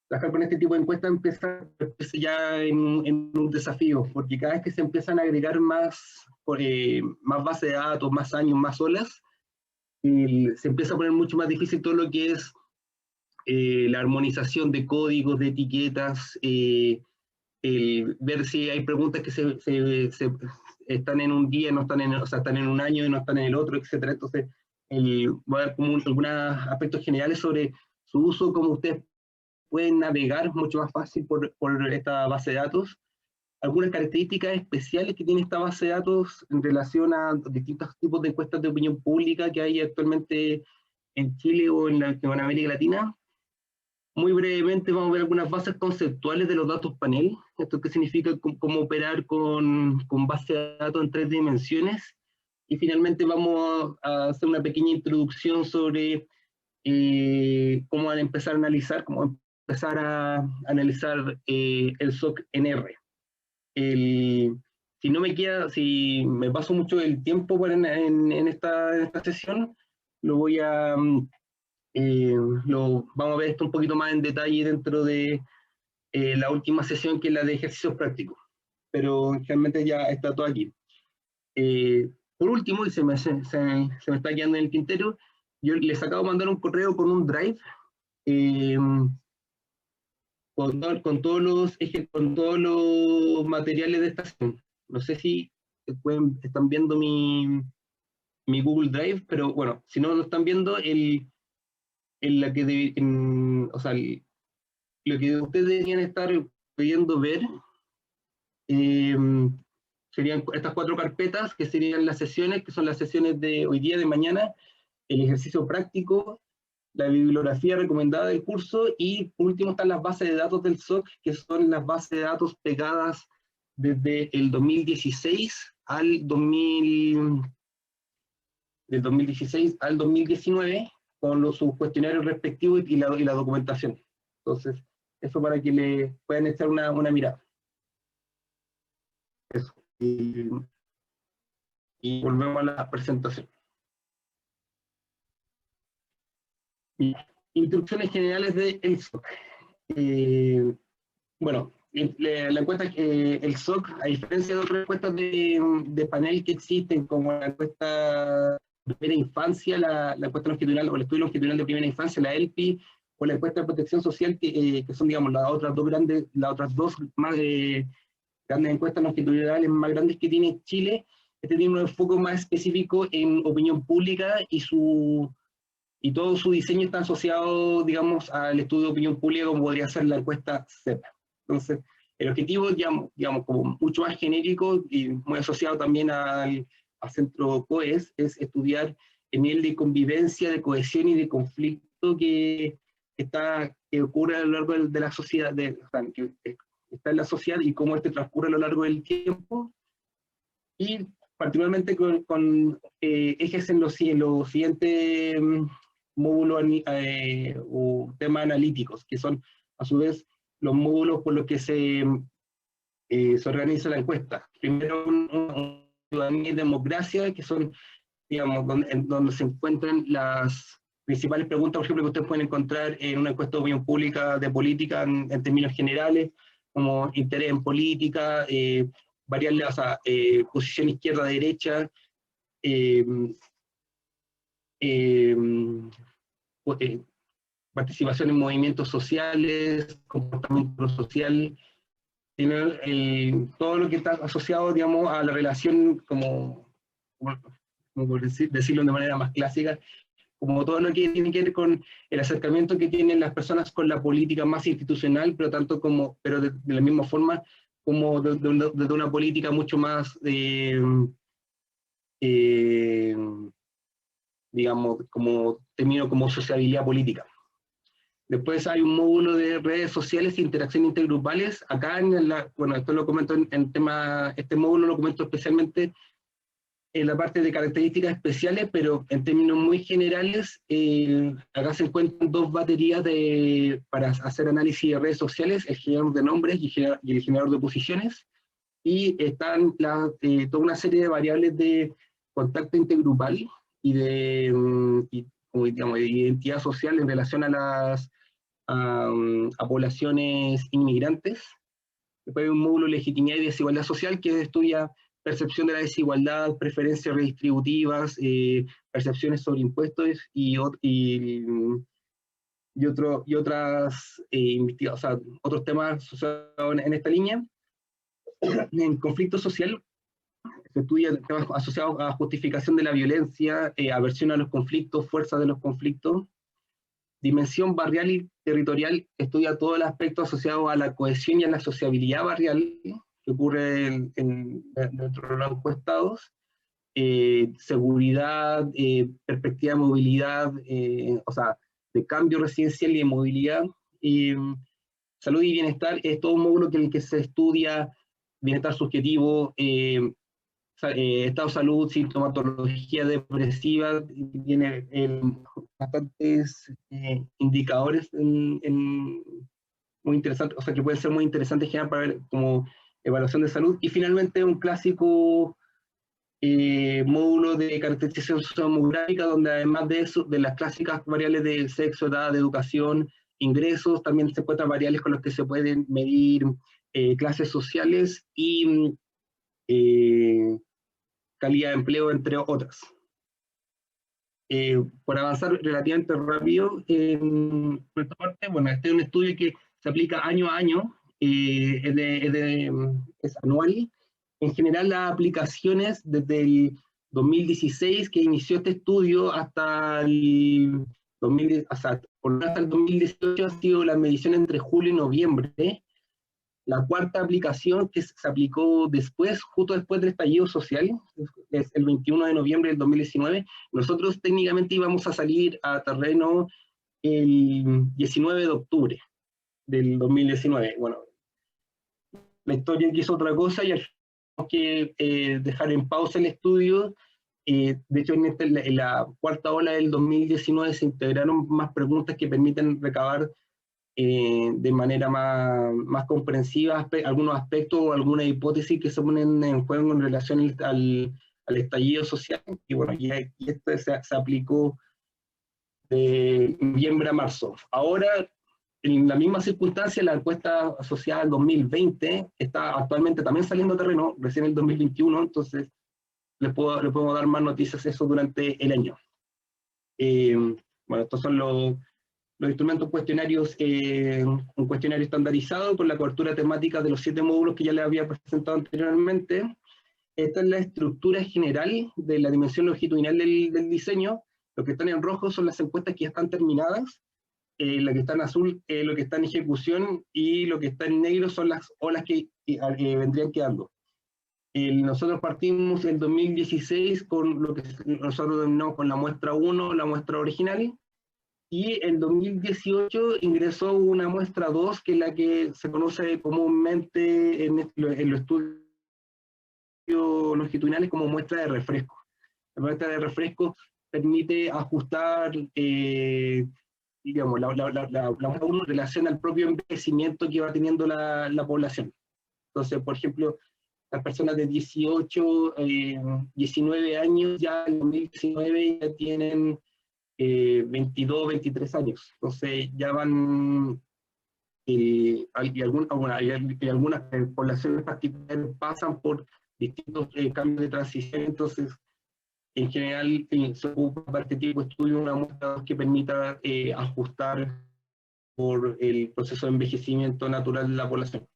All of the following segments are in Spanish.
trabajar con este tipo de encuestas empieza ya en un desafío, porque cada vez que se empiezan a agregar más bases de datos, más años, más olas, se empieza a poner mucho más difícil todo lo que es la armonización de códigos, de etiquetas, ver si hay preguntas que están en un día, no están o sea, están en un año y no están en el otro, etcétera. Entonces, voy a dar como algunos aspectos generales sobre su uso, cómo ustedes pueden navegar mucho más fácil por esta base de datos, algunas características especiales que tiene esta base de datos en relación a distintos tipos de encuestas de opinión pública que hay actualmente en Chile o en América Latina. Muy brevemente vamos a ver algunas bases conceptuales de los datos panel, esto que significa cómo operar con base de datos en 3 dimensiones, y finalmente vamos a hacer una pequeña introducción sobre cómo empezar a analizar, el SOC en R. Si me paso mucho el tiempo en esta sesión, vamos a ver esto un poquito más en detalle dentro de la última sesión, que es la de ejercicios prácticos, pero realmente ya está todo aquí. Por último, y se me está quedando en el tintero, yo les acabo de mandar un correo con un drive con todos los materiales de esta sesión. No sé si están viendo mi Google Drive, pero bueno, si no lo están viendo, o sea, lo que ustedes deberían estar pudiendo ver eh, serían estas 4 carpetas, que serían las sesiones, que son las sesiones de hoy día, de mañana, el ejercicio práctico, la bibliografía recomendada del curso, y por último están las bases de datos del SOC, que son las bases de datos pegadas desde el 2016 al 2019, con sus cuestionarios respectivos y la documentación. Entonces, eso para que le puedan echar una mirada. Eso. Y volvemos a la presentación. Instrucciones generales del SOC. Bueno, la encuesta, el SOC, a diferencia de otras encuestas de panel que existen, como la encuesta de primera infancia, la encuesta longitudinal o el estudio longitudinal de primera infancia, la ELPI, o la encuesta de protección social, que son, digamos, las otras dos más grandes encuestas longitudinales más grandes que tiene Chile. Este tiene un enfoque más específico en opinión pública, y todo su diseño está asociado, digamos, al estudio de opinión pública, como podría ser la encuesta CEPA. Entonces, el objetivo, digamos, como mucho más genérico y muy asociado también al centro COES, es estudiar el nivel de convivencia, de cohesión y de conflicto que ocurre a lo largo de la sociedad, que está en la sociedad, y cómo este transcurre a lo largo del tiempo, y particularmente con ejes en los siguientes módulos o temas analíticos, que son a su vez los módulos por los que se organiza la encuesta. Primero, ciudadanía y democracia, que son, digamos, donde se encuentran las principales preguntas, por ejemplo, que ustedes pueden encontrar en una encuesta de opinión pública, de política, en términos generales, como interés en política, variables, o sea, posición izquierda-derecha, participación en movimientos sociales, comportamiento social, todo lo que está asociado, digamos, a la relación, como por decirlo de manera más clásica, como todo lo que tiene que ver con el acercamiento que tienen las personas con la política más institucional, pero de la misma forma, como de una política mucho más, digamos, como término como sociabilidad política. Después hay un módulo de redes sociales e interacciones intergrupales. Acá, bueno, esto lo comento este módulo lo comento especialmente en la parte de características especiales, pero en términos muy generales, acá se encuentran 2 baterías para hacer análisis de redes sociales, el generador de nombres y el generador de posiciones, y están toda una serie de variables de contacto intergrupal y como, digamos, de identidad social en relación a a poblaciones inmigrantes. Después hay un módulo de legitimidad y desigualdad social que estudia percepción de la desigualdad, preferencias redistributivas, percepciones sobre impuestos o sea, otros temas asociados en esta línea. En conflicto social se estudia temas asociados a justificación de la violencia, aversión a los conflictos, fuerza de los conflictos. Dimensión barrial y territorial estudia todo el aspecto asociado a la cohesión y a la sociabilidad barrial que ocurre dentro de los encuestados. Seguridad, perspectiva de movilidad, o sea, de cambio residencial y de movilidad. Salud y bienestar es todo un módulo en el que se estudia bienestar subjetivo, estado de salud, sintomatología depresiva, tiene bastantes indicadores muy interesantes, o sea, que pueden ser muy interesantes generar para ver como evaluación de salud. Y finalmente un clásico módulo de caracterización sociodemográfica, donde además de eso, de las clásicas variables de sexo, edad, de educación, ingresos, también se encuentran variables con las que se pueden medir clases sociales y calidad de empleo, entre otras. Por avanzar relativamente rápido, por esta parte, bueno, este es un estudio que se aplica año a año, es anual. En general, las aplicaciones desde el 2016, que inició este estudio, hasta el 2018 ha sido la medición entre julio y noviembre. La cuarta aplicación que se aplicó después, justo después del estallido social, es el 21 de noviembre del 2019. Nosotros técnicamente íbamos a salir a terreno el 19 de octubre del 2019. Bueno, la historia quiso otra cosa y al final tuvimos que dejar en pausa el estudio. De hecho, en la cuarta ola del 2019 se integraron más preguntas que permiten recabar de manera más comprensiva algunos aspectos o alguna hipótesis que se ponen en juego en relación al estallido social. Y bueno, y esto se aplicó de noviembre a marzo. Ahora, en la misma circunstancia, la encuesta asociada al 2020 está actualmente también saliendo a terreno, recién en el 2021, entonces le podemos dar más noticias de eso durante el año. Bueno, estos son los instrumentos cuestionarios, un cuestionario estandarizado con la cobertura temática de los 7 módulos que ya les había presentado anteriormente. Esta es la estructura general de la dimensión longitudinal del diseño. Lo que están en rojo son las encuestas que ya están terminadas, lo que está en azul lo que está en ejecución, y lo que está en negro son las olas que vendrían quedando. Nosotros partimos en 2016 con lo que nosotros denominamos con la muestra 1, la muestra original, y en 2018 ingresó una muestra 2, que es la que se conoce comúnmente en los estudios longitudinales como muestra de refresco. La muestra de refresco permite ajustar, digamos, la muestra 1 en relación al propio envejecimiento que va teniendo la población. Entonces, por ejemplo, las personas de 18, 19 años, ya en 2019 ya tienen 22, 23 años. Entonces ya van, y algunas poblaciones particulares pasan por distintos cambios de transición. Entonces, en general, se ocupa para este tipo de estudio una muestra que permita ajustar por el proceso de envejecimiento natural de la población.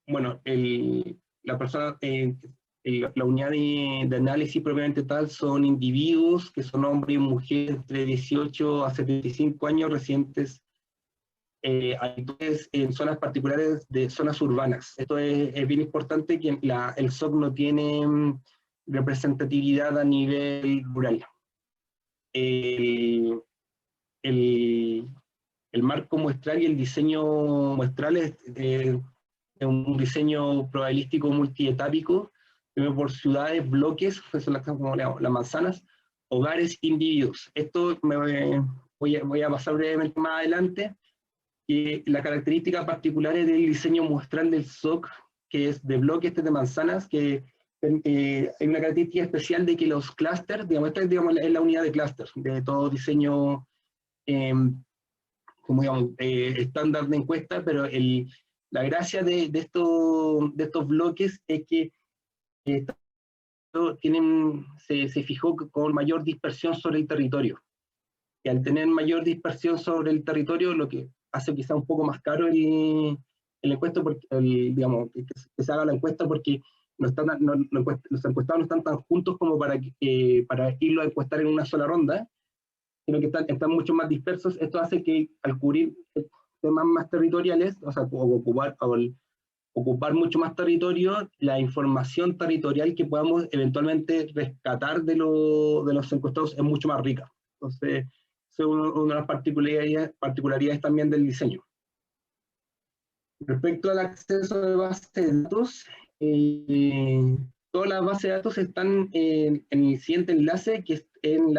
Bueno, la persona, la unidad de análisis propiamente tal son individuos que son hombres y mujeres entre 18 a 75 años, residentes habituales en zonas particulares de zonas urbanas. Esto es bien importante, que el SOC no tiene representatividad a nivel rural. El marco muestral y el diseño muestral es un diseño probabilístico multietápico, primero por ciudades, bloques, son como las manzanas, hogares, individuos. Esto voy a pasar brevemente más adelante. La característica particular del diseño muestral del SOC, que es de bloques de manzanas, que hay una característica especial de que los clústeres, digamos, esta es la unidad de clúster de todo diseño como digamos, estándar de encuesta, pero la gracia de estos bloques es que se fijó con mayor dispersión sobre el territorio. Y al tener mayor dispersión sobre el territorio, lo que hace quizá un poco más caro el encuesto, porque, digamos, que se haga la encuesta, porque los encuestados no están tan juntos como para irlo a encuestar en una sola ronda, sino que están mucho más dispersos. Esto hace que al cubrir temas más territoriales, o sea, ocupar mucho más territorio, la información territorial que podamos eventualmente rescatar de los encuestados es mucho más rica. Entonces, eso es una de las particularidades también del diseño. Respecto al acceso de bases de datos, todas las bases de datos están en el siguiente enlace, que es en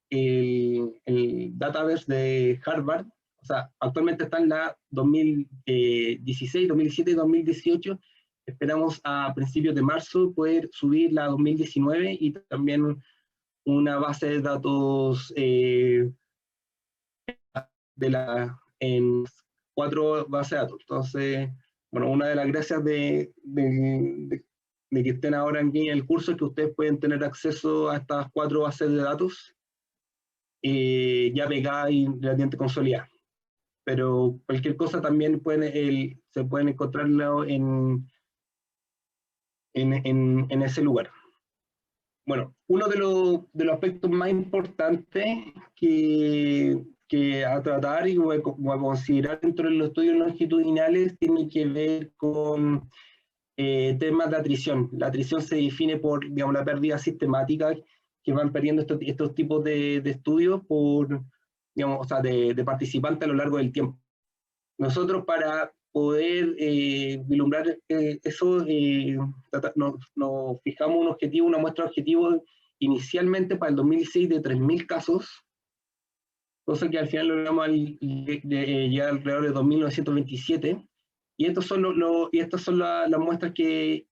el database de Harvard. O sea, actualmente está en la 2016, 2017 y 2018. Esperamos a principios de marzo poder subir la 2019 y también una base de datos en 4 bases de datos. Entonces, bueno, una de las gracias de que estén ahora aquí en el curso es que ustedes pueden tener acceso a estas 4 bases de datos ya pegadas y relativamente consolidadas. Pero cualquier cosa también se pueden encontrarlo en ese lugar. Bueno, uno de los aspectos más importantes que a tratar y a considerar dentro de los estudios longitudinales tiene que ver con temas de atrición. La atrición se define por, digamos, la pérdida sistemática que van perdiendo estos tipos de estudios por, digamos, o sea, de participantes a lo largo del tiempo. Nosotros, para poder vislumbrar eso, nos fijamos un objetivo, una muestra de objetivo inicialmente para el 2016 de 3.000 casos, cosa que al final logramos llegar alrededor de 2.927, y estas son las muestras que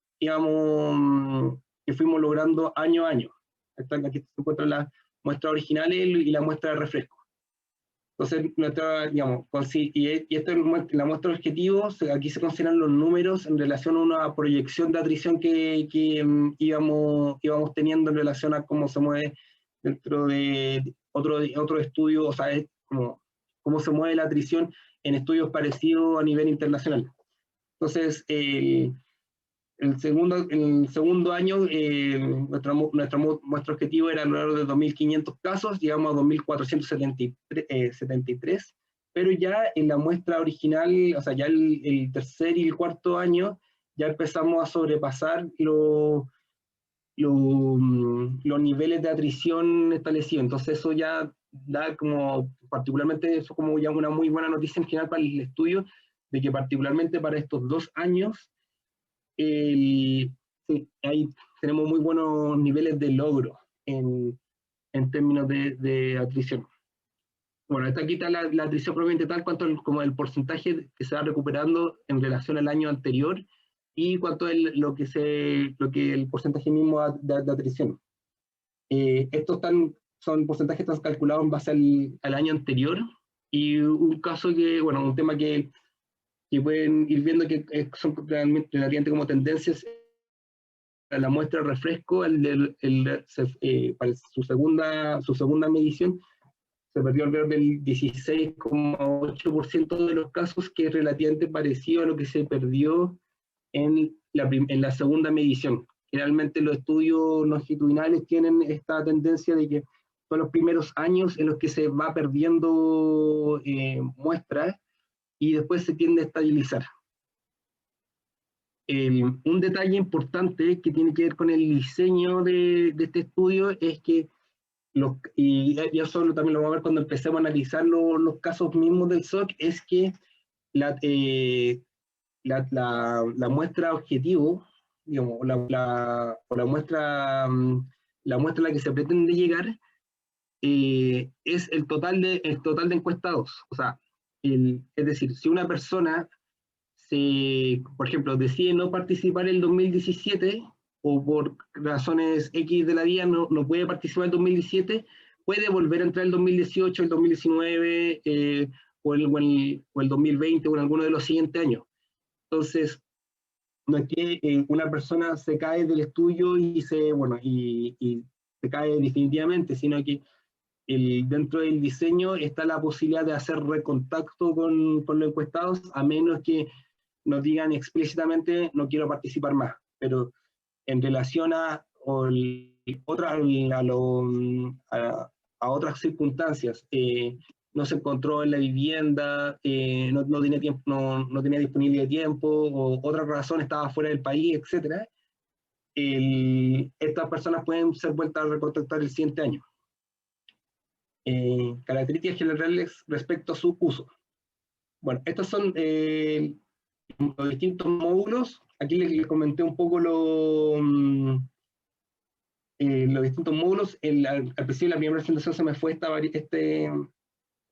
fuimos logrando año a año. Aquí se encuentran las muestras originales y la muestra de refresco. Entonces, esta es la muestra de objetivos. Aquí se consideran los números en relación a una proyección de atrición que íbamos teniendo en relación a cómo se mueve dentro de otro estudio, o sea, es cómo se mueve la atrición en estudios parecidos a nivel internacional. Entonces, el segundo año, nuestra muestra objetivo era alrededor de 2.500 casos, llegamos a 2.473, pero ya en la muestra original, o sea, ya el tercer y el cuarto año, ya empezamos a sobrepasar los niveles de atrición establecidos. Entonces eso ya da particularmente, eso como ya una muy buena noticia en general para el estudio, de que particularmente para estos 2 años, sí, ahí tenemos muy buenos niveles de logro en términos de atrición. Bueno, aquí está la atrición propiamente tal, como el porcentaje que se va recuperando en relación al año anterior y cuánto es el porcentaje mismo de atrición. Estos son porcentajes que están calculados en base al año anterior, y un tema que pueden ir viendo que son relativamente como tendencias. La muestra de refresco, para su segunda medición, se perdió alrededor del 16,8% de los casos, que es relativamente parecido a lo que se perdió en la segunda medición. Generalmente los estudios longitudinales tienen esta tendencia de que son los primeros años en los que se va perdiendo muestras y después se tiende a estabilizar. Un detalle importante que tiene que ver con el diseño de este estudio es que, y eso también lo vamos a ver cuando empecemos a analizar los casos mismos del SOC, es que la muestra objetivo, digamos, la muestra a la que se pretende llegar, es el total de encuestados. O sea, es decir, si una persona por ejemplo, decide no participar en el 2017 o por razones X de la vida no puede participar en el 2017, puede volver a entrar el 2018, el 2019, o el 2020, o en alguno de los siguientes años. Entonces, no es que una persona se cae del estudio y se cae definitivamente, sino que dentro del diseño está la posibilidad de hacer recontacto con los encuestados, a menos que nos digan explícitamente no quiero participar más. Pero en relación a otras circunstancias, no se encontró en la vivienda, no tenía tiempo, no tenía disponible de tiempo, o otra razón, estaba fuera del país, etc. Estas personas pueden ser vueltas a recontactar el siguiente año. Características generales respecto a su uso. Bueno, estos son los distintos módulos. Aquí les comenté un poco los distintos módulos. Al principio de la primera presentación se me fue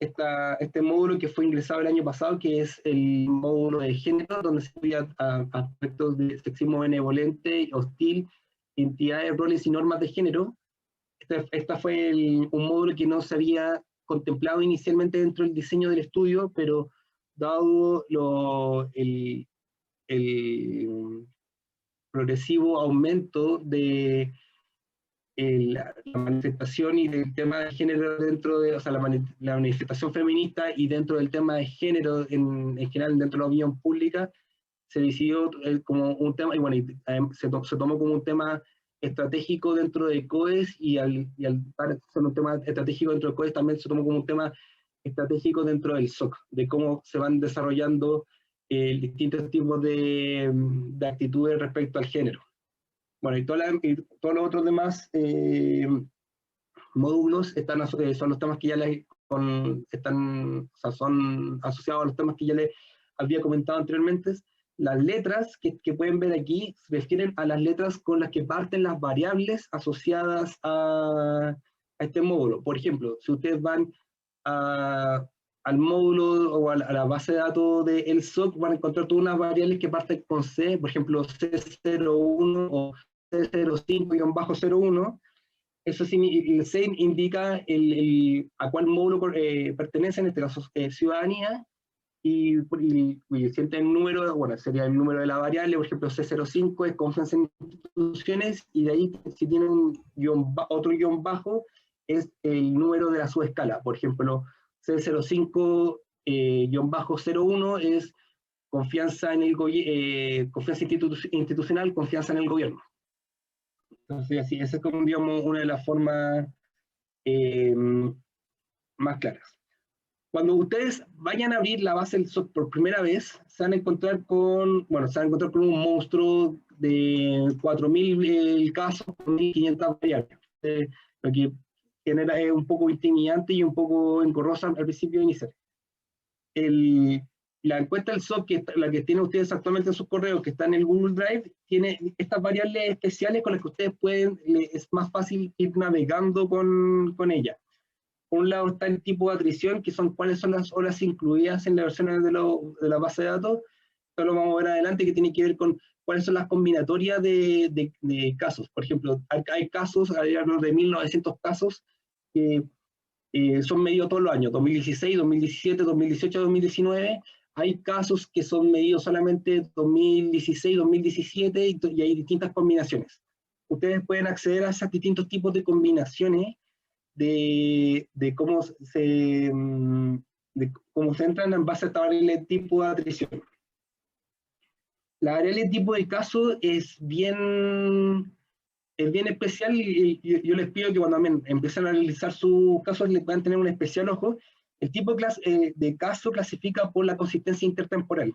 este módulo que fue ingresado el año pasado, que es el módulo de género, donde se estudia aspectos de sexismo benevolente, hostil, identidades, roles y normas de género. Este fue un módulo que no se había contemplado inicialmente dentro del diseño del estudio, pero dado el progresivo aumento de la manifestación y del tema de género dentro de, o sea, la manifestación feminista y dentro del tema de género en general dentro de la opinión pública, se decidió como un tema, y bueno, se tomó como un tema estratégico dentro de COES, y al ser un tema estratégico dentro de COES, también se tomó como un tema estratégico dentro del SOC, de cómo se van desarrollando distintos tipos de actitudes respecto al género. Bueno, y todos los otros demás módulos son los temas que ya son asociados a los temas que ya les había comentado anteriormente. Las letras que pueden ver aquí se refieren a las letras con las que parten las variables asociadas a este módulo. Por ejemplo, si ustedes van al módulo o a la base de datos del SOC, van a encontrar todas unas variables que parten con C, por ejemplo, C01 o C05-01. Eso el C indica a cuál módulo pertenece, en este caso ciudadanía, y siente el número, bueno, sería el número de la variable. Por ejemplo, C05 es confianza en instituciones, y de ahí, si tiene otro guión bajo, es el número de la subescala. Por ejemplo, C05-01 es confianza en confianza institucional, confianza en el gobierno. Entonces, así, esa es como, digamos, una de las formas más claras. Cuando ustedes vayan a abrir la base del SOC por primera vez, se van a encontrar con un monstruo de 4.000 casos, con 1.500 variables. Lo que genera es un poco intimidante y un poco engorrosa al principio de iniciar. La encuesta del SOC, la que tienen ustedes actualmente en sus correos, que está en el Google Drive, tiene estas variables especiales con las que ustedes es más fácil ir navegando con ella. Por un lado está el tipo de atrición, que son cuáles son las horas incluidas en la versión de la base de datos. Esto lo vamos a ver adelante, que tiene que ver con cuáles son las combinatorias de casos. Por ejemplo, hay casos, hay alrededor de 1.900 casos que son medidos todos los años, 2016, 2017, 2018, 2019. Hay casos que son medidos solamente 2016, 2017, y hay distintas combinaciones. Ustedes pueden acceder a esos distintos tipos de combinaciones de cómo se entran en base a esta variable tipo de atrición. La variable tipo de caso es bien especial, y yo les pido que cuando empiecen a analizar sus casos les puedan tener un especial ojo. El tipo de caso clasifica por la consistencia intertemporal.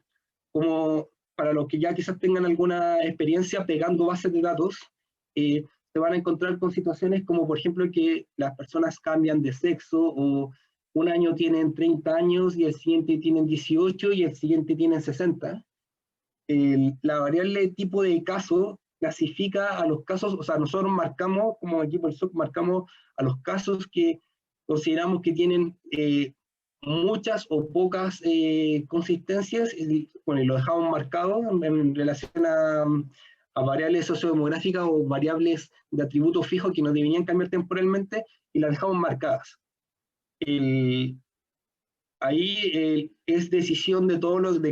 Como para los que ya quizás tengan alguna experiencia pegando bases de datos, se van a encontrar con situaciones como, por ejemplo, que las personas cambian de sexo, o un año tienen 30 años y el siguiente tienen 18 y el siguiente tienen 60. La variable tipo de caso clasifica a los casos, o sea, nosotros marcamos, como equipo del SOC, marcamos a los casos que consideramos que tienen muchas o pocas consistencias, y bueno, lo dejamos marcado en relación a variables sociodemográficas o variables de atributos fijos que no deberían cambiar temporalmente y las dejamos marcadas. Ahí es decisión de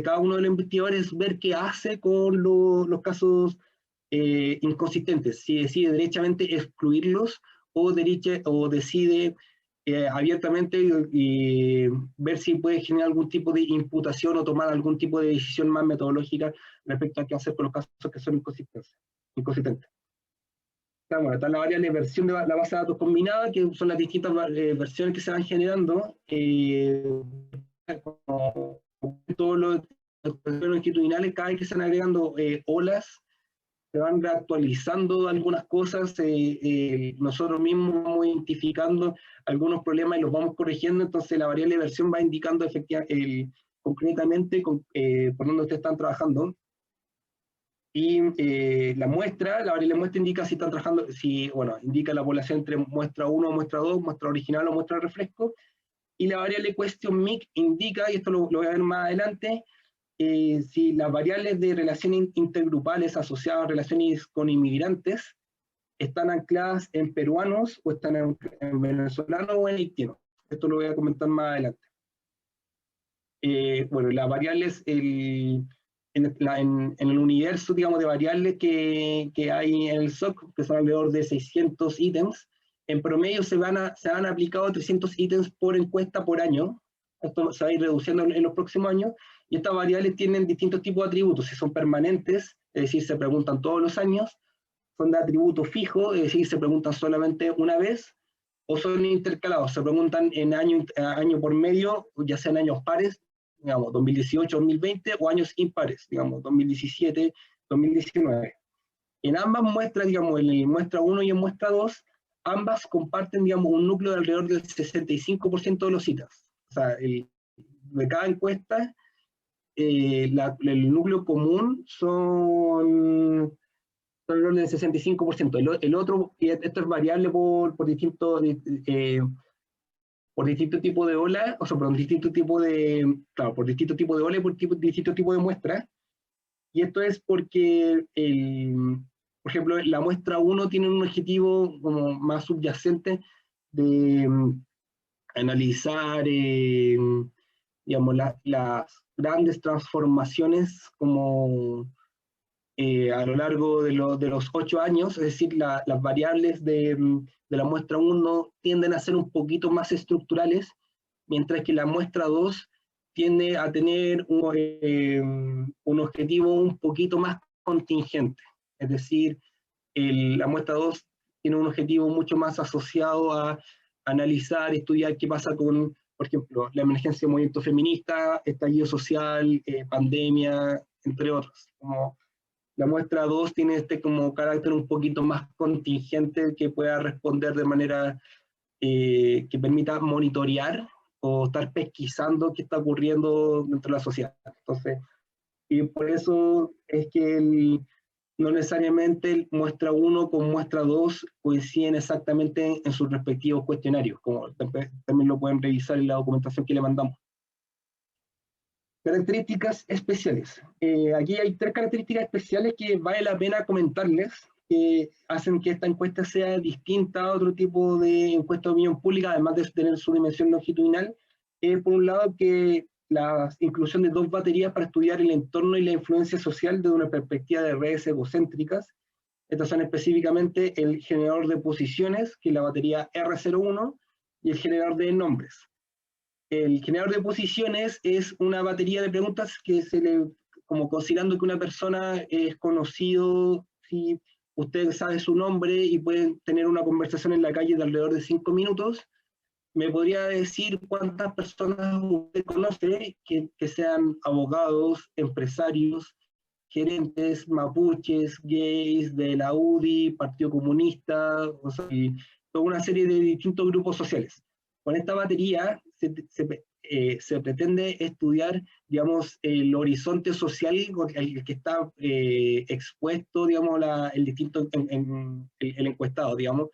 cada uno de los investigadores ver qué hace con los casos inconsistentes, si decide derechamente excluirlos o decide abiertamente ver si puede generar algún tipo de imputación o tomar algún tipo de decisión más metodológica respecto a qué hacer con los casos que son inconsistentes. Bueno, está la variable versión de la base de datos combinada, que son las distintas versiones que se van generando. Como todos los longitudinales, cada vez que se van agregando olas, se van reactualizando algunas cosas, nosotros mismos vamos identificando algunos problemas y los vamos corrigiendo, entonces la variable de versión va indicando concretamente por dónde ustedes están trabajando. Y la variable muestra indica si están trabajando, indica la población entre muestra 1 o muestra 2, muestra original o muestra refresco, y la variable question MIC indica, y esto lo voy a ver más adelante, si las variables de relaciones intergrupales asociadas a relaciones con inmigrantes están ancladas en peruanos o están en venezolanos o en haitianos. Esto lo voy a comentar más adelante. Las variables, en el universo, digamos, de variables que hay en el SOC, que son alrededor de 600 ítems, en promedio se han aplicado 300 ítems por encuesta por año. Esto se va a ir reduciendo en los próximos años, y estas variables tienen distintos tipos de atributos, si son permanentes, es decir, se preguntan todos los años, son de atributo fijo, es decir, se preguntan solamente una vez, o son intercalados, se preguntan en año por medio, ya sean años pares, digamos, 2018, 2020, o años impares, digamos, 2017, 2019. En ambas muestras, digamos, en muestra 1 y en muestra 2, ambas comparten, digamos, un núcleo de alrededor del 65% de los citas. O sea, de cada encuesta, el núcleo común son alrededor del 65%. El otro, y esto es variable por distinto tipo de ola, o sea, por distinto tipo de, claro, por distinto tipo de ola y por distinto tipo de muestra. Y esto es porque, por ejemplo, la muestra 1 tiene un objetivo como más subyacente de analizar, digamos, las grandes transformaciones como a lo largo de los 8 años, es decir, las variables de la muestra 1 tienden a ser un poquito más estructurales, mientras que la muestra 2 tiende a tener un objetivo un poquito más contingente. Es decir, la muestra 2 tiene un objetivo mucho más asociado a analizar, estudiar qué pasa con, por ejemplo, la emergencia del movimiento feminista, estallido social, pandemia, entre otros. Como la muestra 2 tiene como carácter un poquito más contingente que pueda responder de manera que permita monitorear o estar pesquisando qué está ocurriendo dentro de la sociedad. Entonces, y por eso es que no necesariamente muestra 1 con muestra 2 coinciden exactamente en sus respectivos cuestionarios, como también lo pueden revisar en la documentación que le mandamos. Características especiales. Aquí hay 3 características especiales que vale la pena comentarles, que hacen que esta encuesta sea distinta a otro tipo de encuesta de opinión pública, además de tener su dimensión longitudinal. Por un lado, que la inclusión de 2 baterías para estudiar el entorno y la influencia social desde una perspectiva de redes egocéntricas. Estas son específicamente el generador de posiciones, que es la batería R01, y el generador de nombres. El generador de posiciones es una batería de preguntas que como considerando que una persona es conocido, si usted sabe su nombre y pueden tener una conversación en la calle de alrededor de 5 minutos, ¿me podría decir cuántas personas usted conoce que sean abogados, empresarios, gerentes, mapuches, gays, de la UDI, Partido Comunista, o sea, y toda una serie de distintos grupos sociales? Con esta batería se pretende estudiar, digamos, el horizonte social el que está expuesto, digamos, el encuestado, digamos.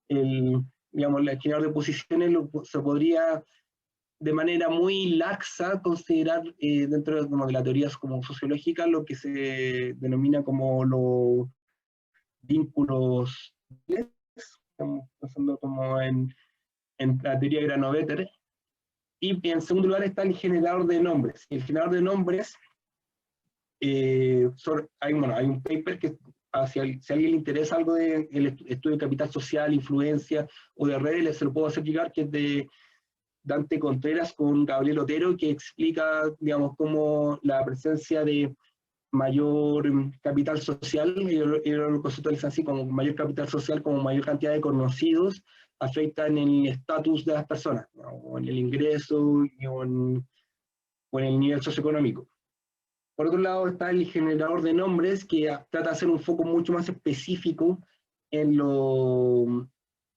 Digamos, el generador de posiciones se podría de manera muy laxa considerar dentro como de las teorías como sociológicas lo que se denomina como los vínculos, estamos pensando como en la teoría de Granovetter, y en segundo lugar está el generador de nombres. El generador de nombres, hay un paper que si a alguien le interesa algo del estudio de capital social, influencia o de redes, se lo puedo hacer llegar, que es de Dante Contreras con Gabriel Otero, que explica, digamos, cómo la presencia de mayor capital social, y lo conceptualizan así como mayor capital social, como mayor cantidad de conocidos, afectan el estatus de las personas, ¿no? O en el ingreso o en el nivel socioeconómico. Por otro lado está el generador de nombres, que trata de hacer un foco mucho más específico en,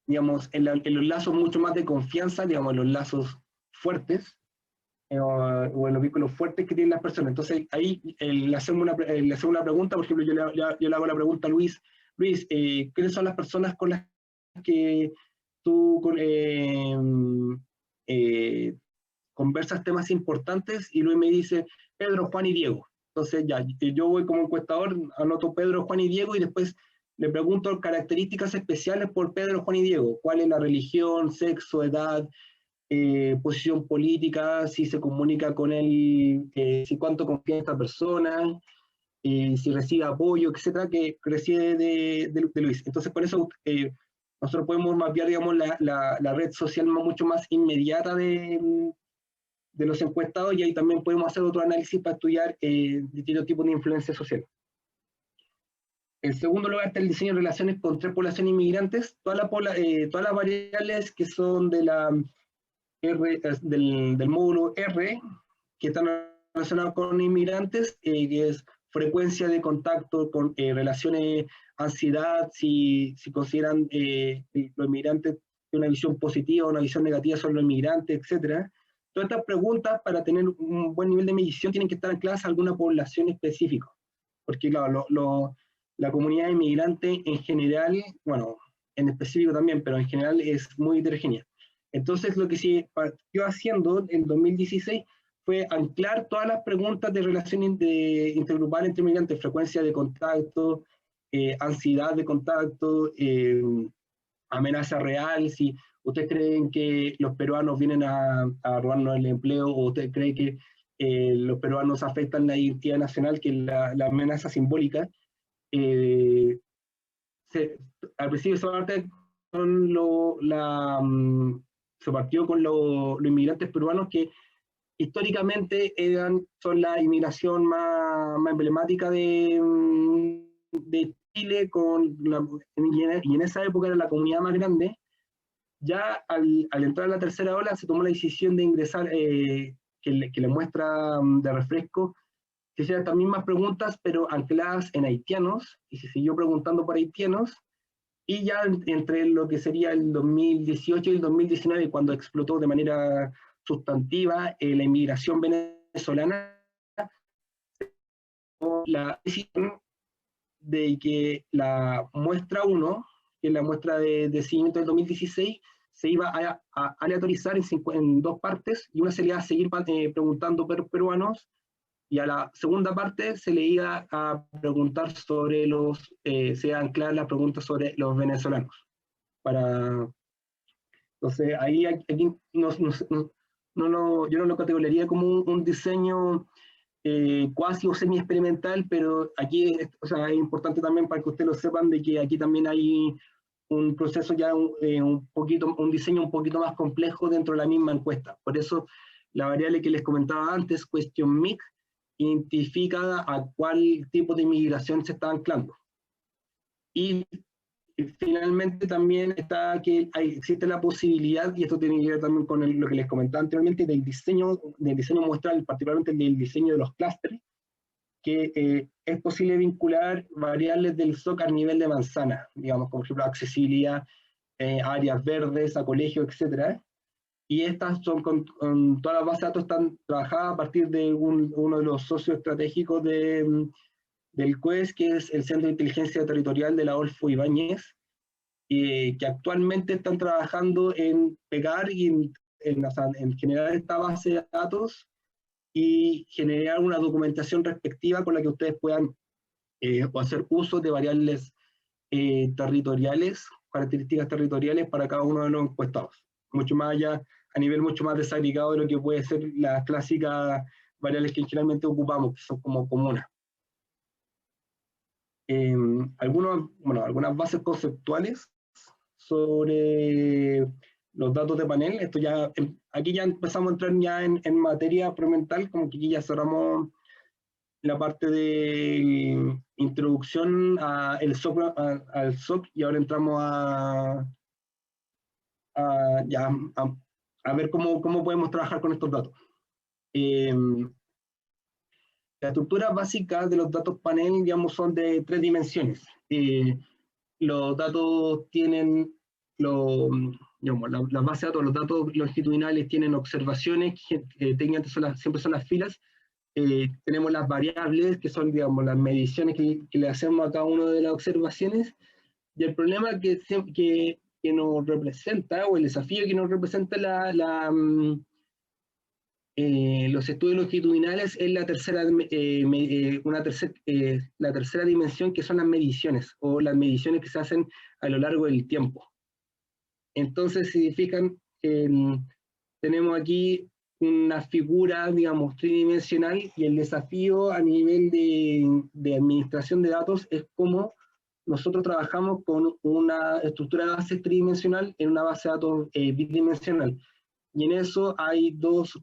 digamos, en los lazos mucho más de confianza, digamos, en los lazos fuertes, o en los vínculos fuertes que tienen las personas. Entonces ahí le hacemos una pregunta, por ejemplo, yo le hago la pregunta a Luis, ¿quiénes son las personas con las que tú conversas temas importantes? Y Luis me dice, Pedro, Juan y Diego. Entonces ya, yo voy como encuestador, anoto Pedro, Juan y Diego, y después le pregunto características especiales por Pedro, Juan y Diego. ¿Cuál es la religión, sexo, edad, posición política, si se comunica con él, si cuánto confía en esta persona, si recibe apoyo, etcétera, que recibe de Luis? Entonces, con eso nosotros podemos mapear, digamos, la red social mucho más inmediata de los encuestados, y ahí también podemos hacer otro análisis para estudiar distintos tipos de influencia social. En segundo lugar está el diseño de relaciones con tres poblaciones inmigrantes. Todas las variables que son de del módulo R, que están relacionados con inmigrantes, que es frecuencia de contacto con relaciones, ansiedad, si consideran los inmigrantes de una visión positiva o una visión negativa sobre los inmigrantes, etc. Todas estas preguntas, para tener un buen nivel de medición, tienen que estar ancladas a alguna población específica, porque claro, la comunidad inmigrante en general, bueno, en específico también, pero en general es muy heterogénea. Entonces lo que se partió haciendo en 2016 fue anclar todas las preguntas de relación intergrupal entre migrantes, frecuencia de contacto, ansiedad de contacto, amenaza real, si ustedes creen que los peruanos vienen a robarnos el empleo, o usted cree que los peruanos afectan la identidad nacional, que es la amenaza simbólica. Al principio solamente se partió con los inmigrantes peruanos, que históricamente son la inmigración más emblemática de Chile, y en esa época era la comunidad más grande. Ya al entrar a la tercera ola se tomó la decisión de ingresar, que le muestra de refresco, que hicieron estas mismas preguntas, pero ancladas en haitianos, y se siguió preguntando por haitianos, y ya entre lo que sería el 2018 y el 2019, cuando explotó de manera sustantiva la inmigración venezolana, la decisión de que la muestra 1, que es la muestra de seguimiento del 2016, se iba a aleatorizar en dos partes, y una se le iba a seguir preguntando por peruanos, y a la segunda parte se le iba a preguntar sobre se iba a anclar la pregunta sobre los venezolanos. Entonces, ahí aquí yo no lo categorizaría como un diseño cuasi o semi-experimental, pero aquí es importante también para que ustedes lo sepan, de que aquí también hay un proceso ya un diseño un poquito más complejo dentro de la misma encuesta. Por eso la variable que les comentaba antes, question mix, identifica a cuál tipo de inmigración se está anclando. Y finalmente también está que existe la posibilidad, y esto tiene que ver también con lo que les comentaba anteriormente, del diseño muestral, particularmente del diseño de los clústeres, que es posible vincular variables del SOC a nivel de manzana, digamos, como por ejemplo accesibilidad, áreas verdes, a colegio, etc. Y estas son con todas las bases de datos están trabajadas a partir de uno de los socios estratégicos del CUES, que es el Centro de Inteligencia Territorial de la Adolfo Ibáñez, que actualmente están trabajando en pegar y en generar esta base de datos y generar una documentación respectiva con la que ustedes puedan o hacer uso de variables territoriales, características territoriales para cada uno de los encuestados. Mucho más allá, a nivel mucho más desagregado de lo que puede ser las clásicas variables que generalmente ocupamos, que son como comunas. Algunas bases conceptuales sobre los datos de panel. Esto ya, aquí ya empezamos a entrar ya en materia experimental, como que aquí ya cerramos la parte de introducción al SOC y ahora entramos a ver cómo podemos trabajar con estos datos. La estructura básica de los datos panel, digamos, son de 3 dimensiones. Los datos tienen, la base de datos, los datos longitudinales tienen observaciones, que técnicamente siempre son las filas. Tenemos las variables, que son, digamos, las mediciones que le hacemos a cada una de las observaciones, y el problema que nos representa, o el desafío que nos representa los estudios longitudinales es la tercera dimensión, que son las mediciones, o las mediciones que se hacen a lo largo del tiempo. Entonces, si fijan, tenemos aquí una figura, digamos, tridimensional, y el desafío a nivel de administración de datos es cómo nosotros trabajamos con una estructura de base tridimensional en una base de datos bidimensional. Y en eso hay dos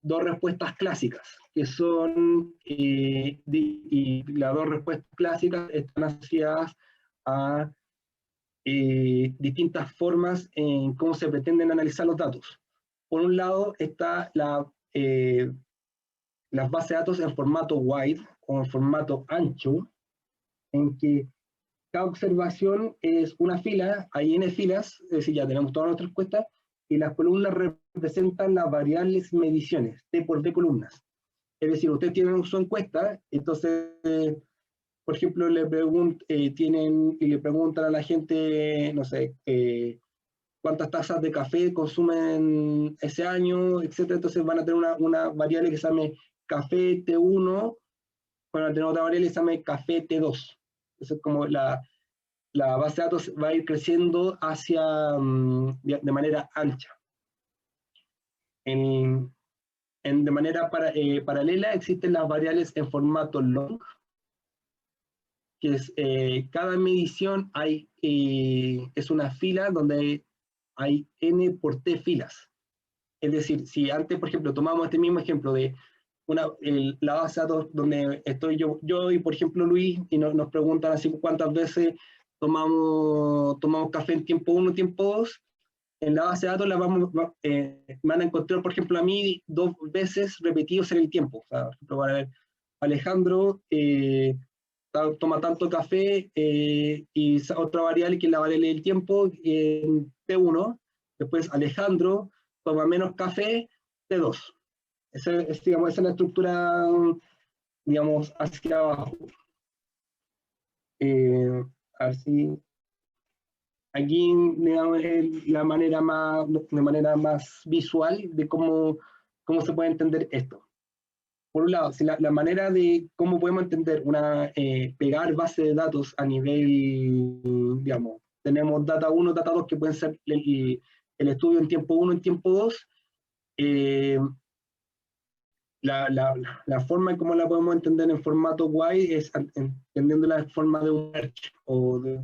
respuestas clásicas, que son, y las dos respuestas clásicas están asociadas a distintas formas en cómo se pretenden analizar los datos. Por un lado está las bases de datos en formato wide o en formato ancho, en que cada observación es una fila, hay n filas, es decir, ya tenemos todas nuestras respuestas, y las columnas representan las variables mediciones, T por D columnas. Es decir, ustedes tienen su encuesta, entonces, por ejemplo, le preguntan a la gente, no sé, cuántas tazas de café consumen ese año, etc. Entonces van a tener una variable que se llame café T1, van a tener otra variable que se llame café T2. Eso es como la base de datos va a ir creciendo de manera ancha. De manera paralela existen las variables en formato long, que es cada medición es una fila donde hay n por t filas. Es decir, si antes, por ejemplo, tomamos este mismo ejemplo de la base de datos donde estoy yo y, por ejemplo, Luis, y nos preguntan así cuántas veces tomamos café en tiempo 1, tiempo 2, en la base de datos van a encontrar, por ejemplo, a mí 2 veces repetidos en el tiempo. O sea, por ejemplo, van a ver, Alejandro toma tanto café, y otra variable que es la variable del tiempo, en T1, después Alejandro toma menos café, T2. Esa es la estructura, digamos, hacia abajo. A ver si aquí, digamos, la manera más visual de cómo se puede entender esto. Por un lado, si la manera de cómo podemos entender pegar base de datos a nivel, digamos, tenemos data 1, data 2, que pueden ser el estudio en tiempo 1, en tiempo 2, la forma en cómo la podemos entender en formato wide es entendiendo la forma de un merge o de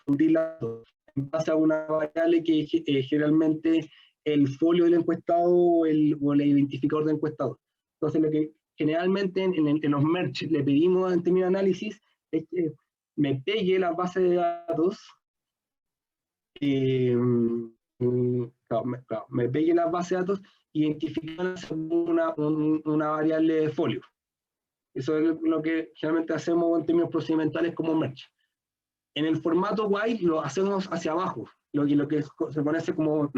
fundir datos en base a una variable que generalmente el folio del encuestado o el identificador del encuestado. Entonces, lo que generalmente en los merge le pedimos en términos de análisis es que me pegue la base de datos, me pegue la base de datos identificando una variable de folio. Eso es lo que generalmente hacemos en términos procedimentales como merge. En el formato wide lo hacemos hacia abajo, lo que se conoce como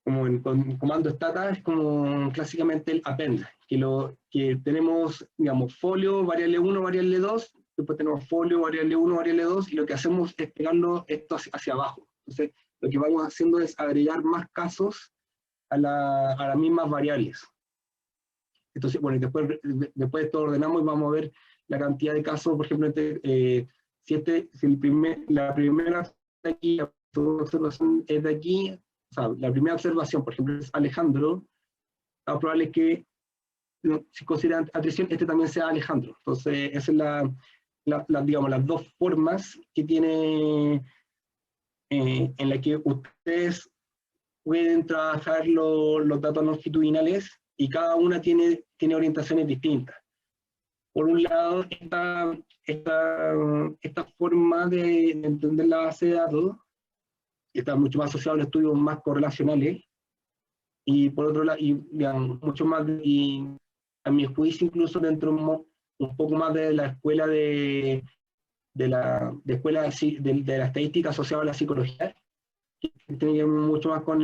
en comando stata, es como clásicamente el append, que tenemos, digamos, folio, variable 1, variable 2, después tenemos folio, variable 1, variable 2, y lo que hacemos es pegarlo esto hacia abajo. Entonces, lo que vamos haciendo es agregar más casos a las mismas variables. Entonces, bueno, y después de esto ordenamos y vamos a ver la cantidad de casos, por ejemplo, la primera de aquí, la segunda observación es de aquí, o sea, la primera observación, por ejemplo, es Alejandro, lo probable es que, si consideran atrición, este también sea Alejandro. Entonces, esa es digamos, las dos formas que tiene, en la que ustedes pueden trabajar los datos longitudinales, y cada una tiene orientaciones distintas. Por un lado, esta forma de entender la base de datos está mucho más asociada a estudios más correlacionales, y por otro lado, y, digamos, mucho más, y a mi juicio incluso dentro un poco más de la escuela de la estadística asociada a la psicología, que tiene que ver mucho más con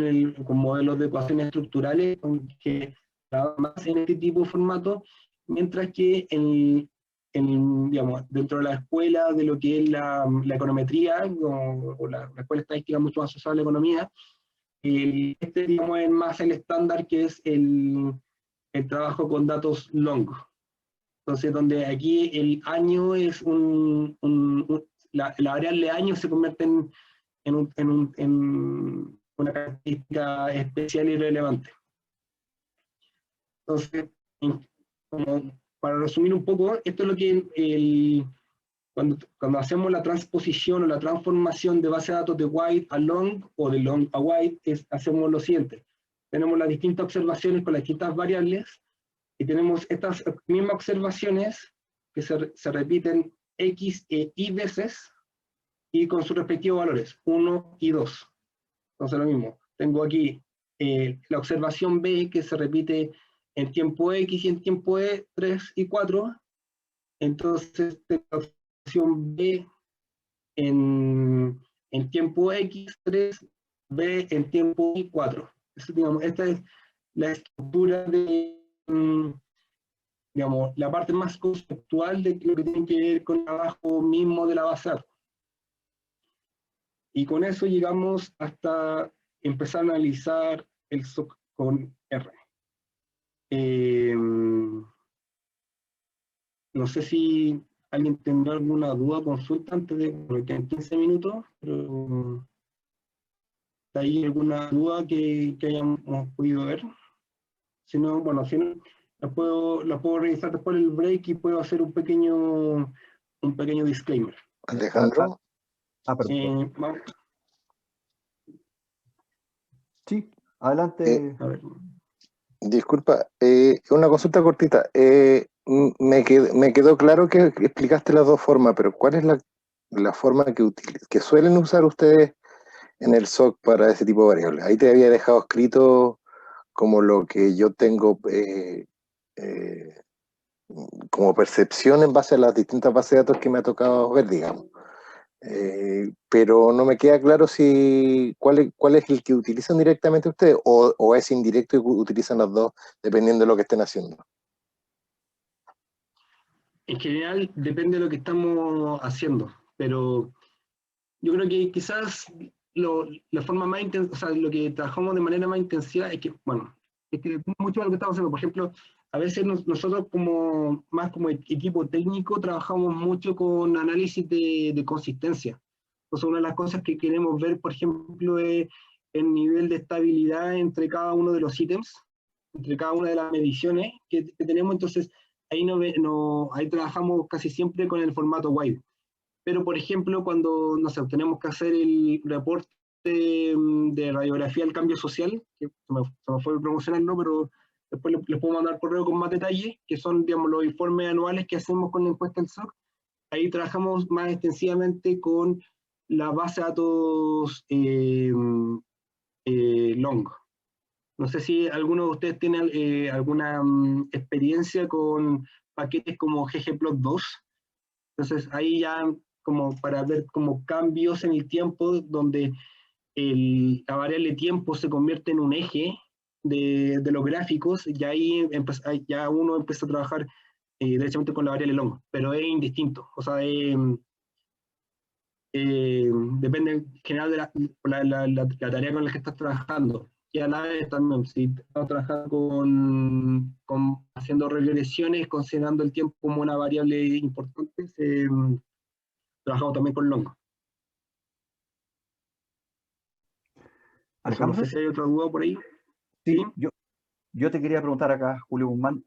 modelos de ecuaciones estructurales, que trabaja más en este tipo de formato, mientras que digamos, dentro de la escuela de lo que es la econometría, o la escuela estadística mucho más asociada a la economía, digamos, es más el estándar, que es el trabajo con datos long. Entonces, donde aquí el año es la variable año se convierte en una característica especial y relevante. Entonces, para resumir un poco, esto es lo que cuando hacemos la transposición o la transformación de base de datos de wide a long o de long a wide, hacemos lo siguiente. Tenemos las distintas observaciones con las distintas variables, y tenemos estas mismas observaciones que se repiten X e Y veces, y con sus respectivos valores, 1 y 2. Entonces lo mismo, tengo aquí la observación B, que se repite en tiempo X y en tiempo E, 3 y 4. Entonces tengo la observación B en tiempo X, 3, B en tiempo Y, 4. Digamos, esta es la estructura de, digamos, la parte más conceptual de lo que tiene que ver con el trabajo mismo de la base de datos. Y con eso llegamos hasta empezar a analizar el SOC con R. No sé si alguien tendrá alguna duda o consulta antes de, porque en 15 minutos, pero ¿hay alguna duda que hayamos podido ver? Si no, bueno, si no, la puedo revisar después del break, y puedo hacer un pequeño disclaimer. Alejandro. Perdón. Vamos. Sí, adelante. A ver. Disculpa, una consulta cortita. Me quedó claro que explicaste las dos formas, pero ¿cuál es la forma que suelen usar ustedes en el SOC para ese tipo de variables? Ahí te había dejado escrito como lo que yo tengo como percepción en base a las distintas bases de datos que me ha tocado ver, digamos. Pero no me queda claro cuál es el que utilizan directamente ustedes, o es indirecto y utilizan los dos dependiendo de lo que estén haciendo. En general depende de lo que estamos haciendo, pero yo creo que quizás la forma más intensa, o sea, lo que trabajamos de manera más intensiva es que, bueno, es que mucho de lo que estamos haciendo, por ejemplo, a veces nosotros más como equipo técnico trabajamos mucho con análisis de consistencia. Entonces, una de las cosas que queremos ver, por ejemplo, es el nivel de estabilidad entre cada uno de los ítems, entre cada una de las mediciones que tenemos. Entonces, ahí trabajamos casi siempre con el formato wide. Pero, por ejemplo, cuando, no sé, tenemos que hacer el reporte de radiografía del cambio social, que se me fue promocionarlo, pero después les puedo mandar correo con más detalles, que son, digamos, los informes anuales que hacemos con la encuesta del SOC. Ahí trabajamos más extensivamente con la base de datos long. No sé si alguno de ustedes tiene alguna experiencia con paquetes como ggplot2. Entonces ahí ya, como para ver como cambios en el tiempo, donde la variable tiempo se convierte en un eje de los gráficos, y ahí ya uno empieza a trabajar directamente con la variable long, pero es indistinto. O sea, depende en general de la tarea con la que estás trabajando. Y a la vez también, si estamos trabajando haciendo regresiones, considerando el tiempo como una variable importante, trabajamos también con long. Eso, no Alejandro, sé si hay otra duda por ahí. sí, ¿Sí? yo te quería preguntar acá, Julio Guzmán,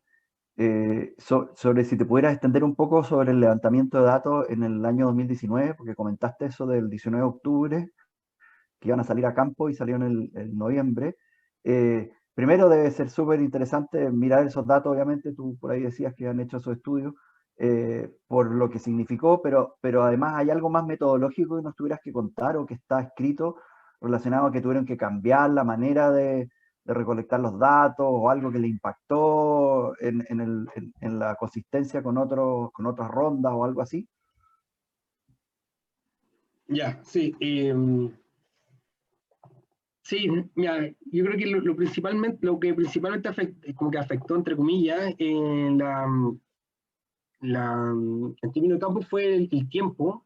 sobre si te pudieras extender un poco sobre el levantamiento de datos en el año 2019, porque comentaste eso del 19 de octubre, que iban a salir a campo y salieron en noviembre. Primero debe ser súper interesante mirar esos datos, obviamente, tú por ahí decías que han hecho esos estudios, por lo que significó, pero además hay algo más metodológico que nos tuvieras que contar o que está escrito relacionado a que tuvieron que cambiar la manera de recolectar los datos o algo que le impactó en la consistencia con otras rondas o algo así. Ya, sí. Sí, mira, yo creo que lo que principalmente como que afectó, entre comillas, en en términos de campo fue el tiempo,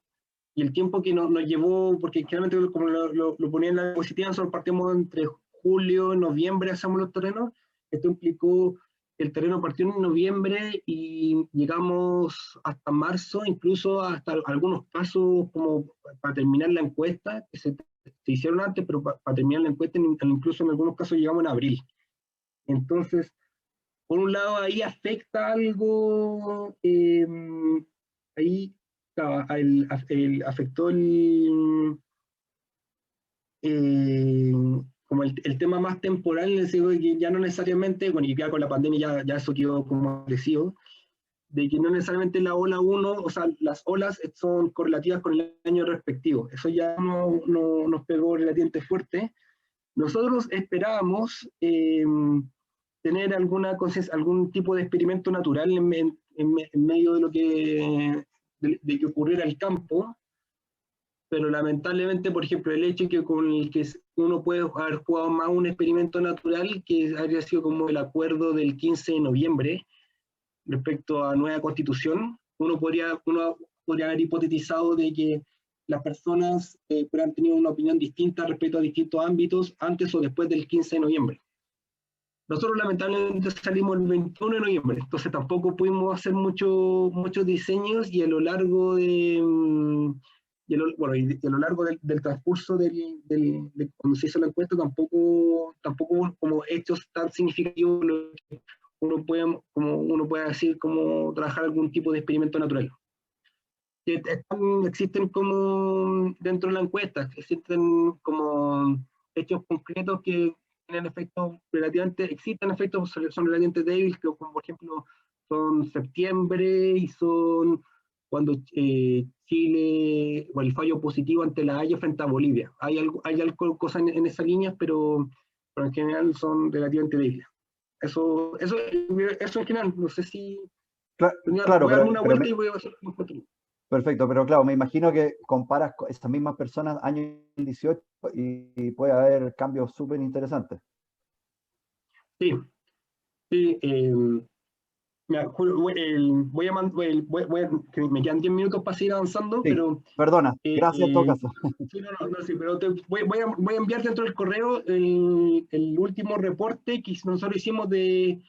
y el tiempo que nos llevó, porque generalmente como lo ponía en la diapositiva, nosotros partimos entre julio y noviembre, hacemos los terrenos. Esto implicó el terreno partió en noviembre y llegamos hasta marzo, incluso hasta algunos casos como para terminar la encuesta, que se hicieron antes, pero para terminar la encuesta, incluso en algunos casos llegamos en abril. Entonces, por un lado, ahí afecta algo, ahí claro, afectó como el tema más temporal, en el sentido de que ya no necesariamente, bueno, y ya con la pandemia ya eso quedó como agresivo, de que no necesariamente la ola 1, o sea, las olas son correlativas con el año respectivo. Eso ya no nos pegó relativamente fuerte. Nosotros esperábamos tener algún tipo de experimento natural en medio de lo de que ocurriera el campo, pero lamentablemente, por ejemplo, el hecho que con el que uno puede haber jugado más un experimento natural, que habría sido como el acuerdo del 15 de noviembre respecto a nueva constitución, uno podría haber hipotetizado de que las personas hubieran tenido una opinión distinta respecto a distintos ámbitos antes o después del 15 de noviembre. Nosotros lamentablemente salimos el 21 de noviembre, entonces tampoco pudimos hacer muchos diseños, y a lo largo de, y a lo largo del transcurso de cuando se hizo la encuesta tampoco hubo como hechos tan significativos que como uno puede decir, como trabajar algún tipo de experimento natural. Existen como dentro de la encuesta, existen como hechos concretos que tienen efectos existen efectos, son relativamente débiles, que como por ejemplo son septiembre y son cuando Chile, o el fallo positivo ante la Haya frente a Bolivia. Hay algo cosas en esa línea, pero en general son relativamente débiles. Eso en general, no sé si... Claro, voy a darme una vuelta y voy a hacer un control. perfecto, pero claro, me imagino que comparas con estas mismas personas año 18 y puede haber cambios súper interesantes. Sí, sí. Mira, Julio, que me quedan 10 minutos para seguir avanzando, Sí, pero... perdona, gracias en todo caso. Sí, no, sí, pero voy a enviar dentro del correo el último reporte que nosotros hicimos fue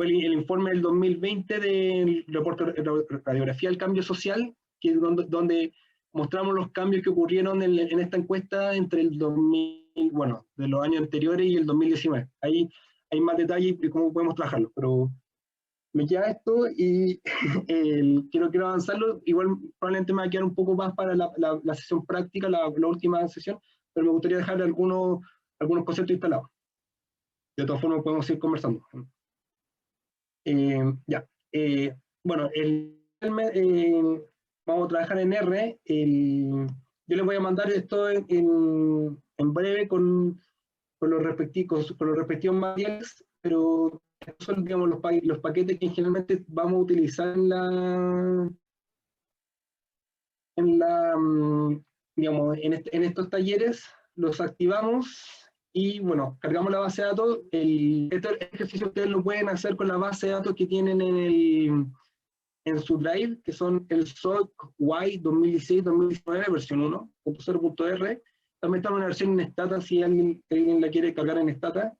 el informe del 2020 del reporte de radiografía del cambio social, que es donde mostramos los cambios que ocurrieron en esta encuesta entre el 2000, bueno, de los años anteriores y el 2019. Ahí hay más detalles de cómo podemos trabajarlo, pero me queda esto y quiero avanzarlo. Igual probablemente me va a quedar un poco más para la sesión práctica, la última sesión, pero me gustaría dejar algunos conceptos instalados. De todas formas podemos ir conversando. Ya. Bueno, vamos a trabajar en R. Yo les voy a mandar esto en breve con los respectivos materiales, pero estos son, digamos, los paquetes que generalmente vamos a utilizar digamos, en estos talleres. Los activamos y, bueno, cargamos la base de datos. Este ejercicio ustedes lo pueden hacer con la base de datos que tienen en su drive, que son el SOC Y 2016-2019, versión 1.0.r. También está una versión en Stata, si alguien la quiere cargar en Stata.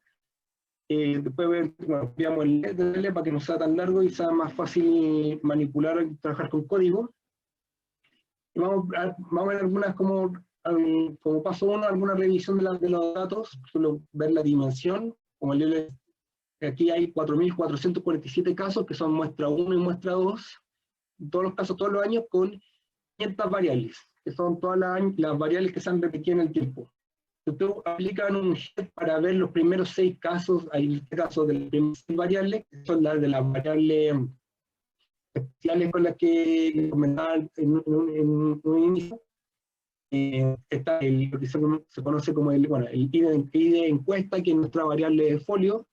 Después veamos el LED para que no sea tan largo y sea más fácil manipular y trabajar con código. Y vamos a ver algunas como paso 1, alguna revisión de los datos, solo ver la dimensión, como aquí hay 4.447 casos, que son muestra 1 y muestra 2, todos los casos todos los años, con 500 variables, que son todas las variables que se han repetido en el tiempo. Ustedes aplican un head para ver los primeros 6 casos, hay casos de las primeras 6 variables, que son las de las variables especiales con las que comentaba en un inicio. Está lo que se conoce como el ID de encuesta, que es nuestra variable de folio,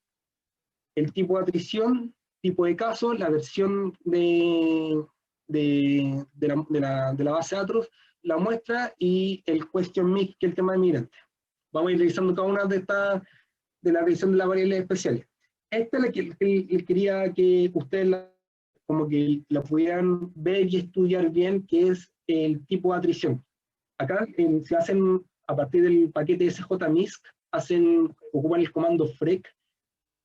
el tipo de atrición, tipo de caso, la versión de la base de datos, la muestra y el question mix, que es el tema de migrante. Vamos a ir revisando cada una de la revisión de las variables especiales. Esta es la que quería que ustedes como que la pudieran ver y estudiar bien, que es el tipo de atrición. Acá se hacen, a partir del paquete SJMISC, ocupan el comando FREC,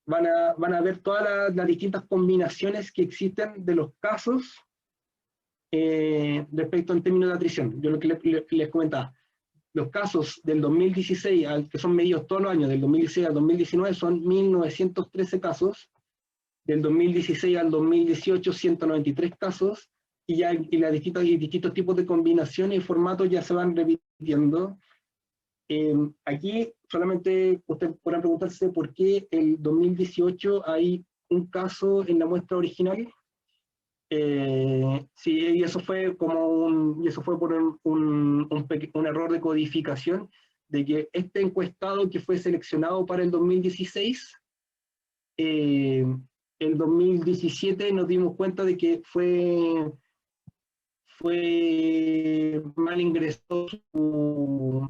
van a ver todas las distintas combinaciones que existen de los casos respecto en términos de atrición. Yo lo que les comentaba, los casos del 2016, que son medidos todos los años, del 2016 al 2019, son 1.913 casos, del 2016 al 2018, 193 casos, y los distintos tipos de combinaciones y formatos ya se van repitiendo. Aquí solamente ustedes podrán preguntarse por qué el 2018 hay un caso en la muestra original. Sí, y eso fue por un error de codificación, de que este encuestado que fue seleccionado para el 2016, el 2017 nos dimos cuenta de que fue mal ingresado su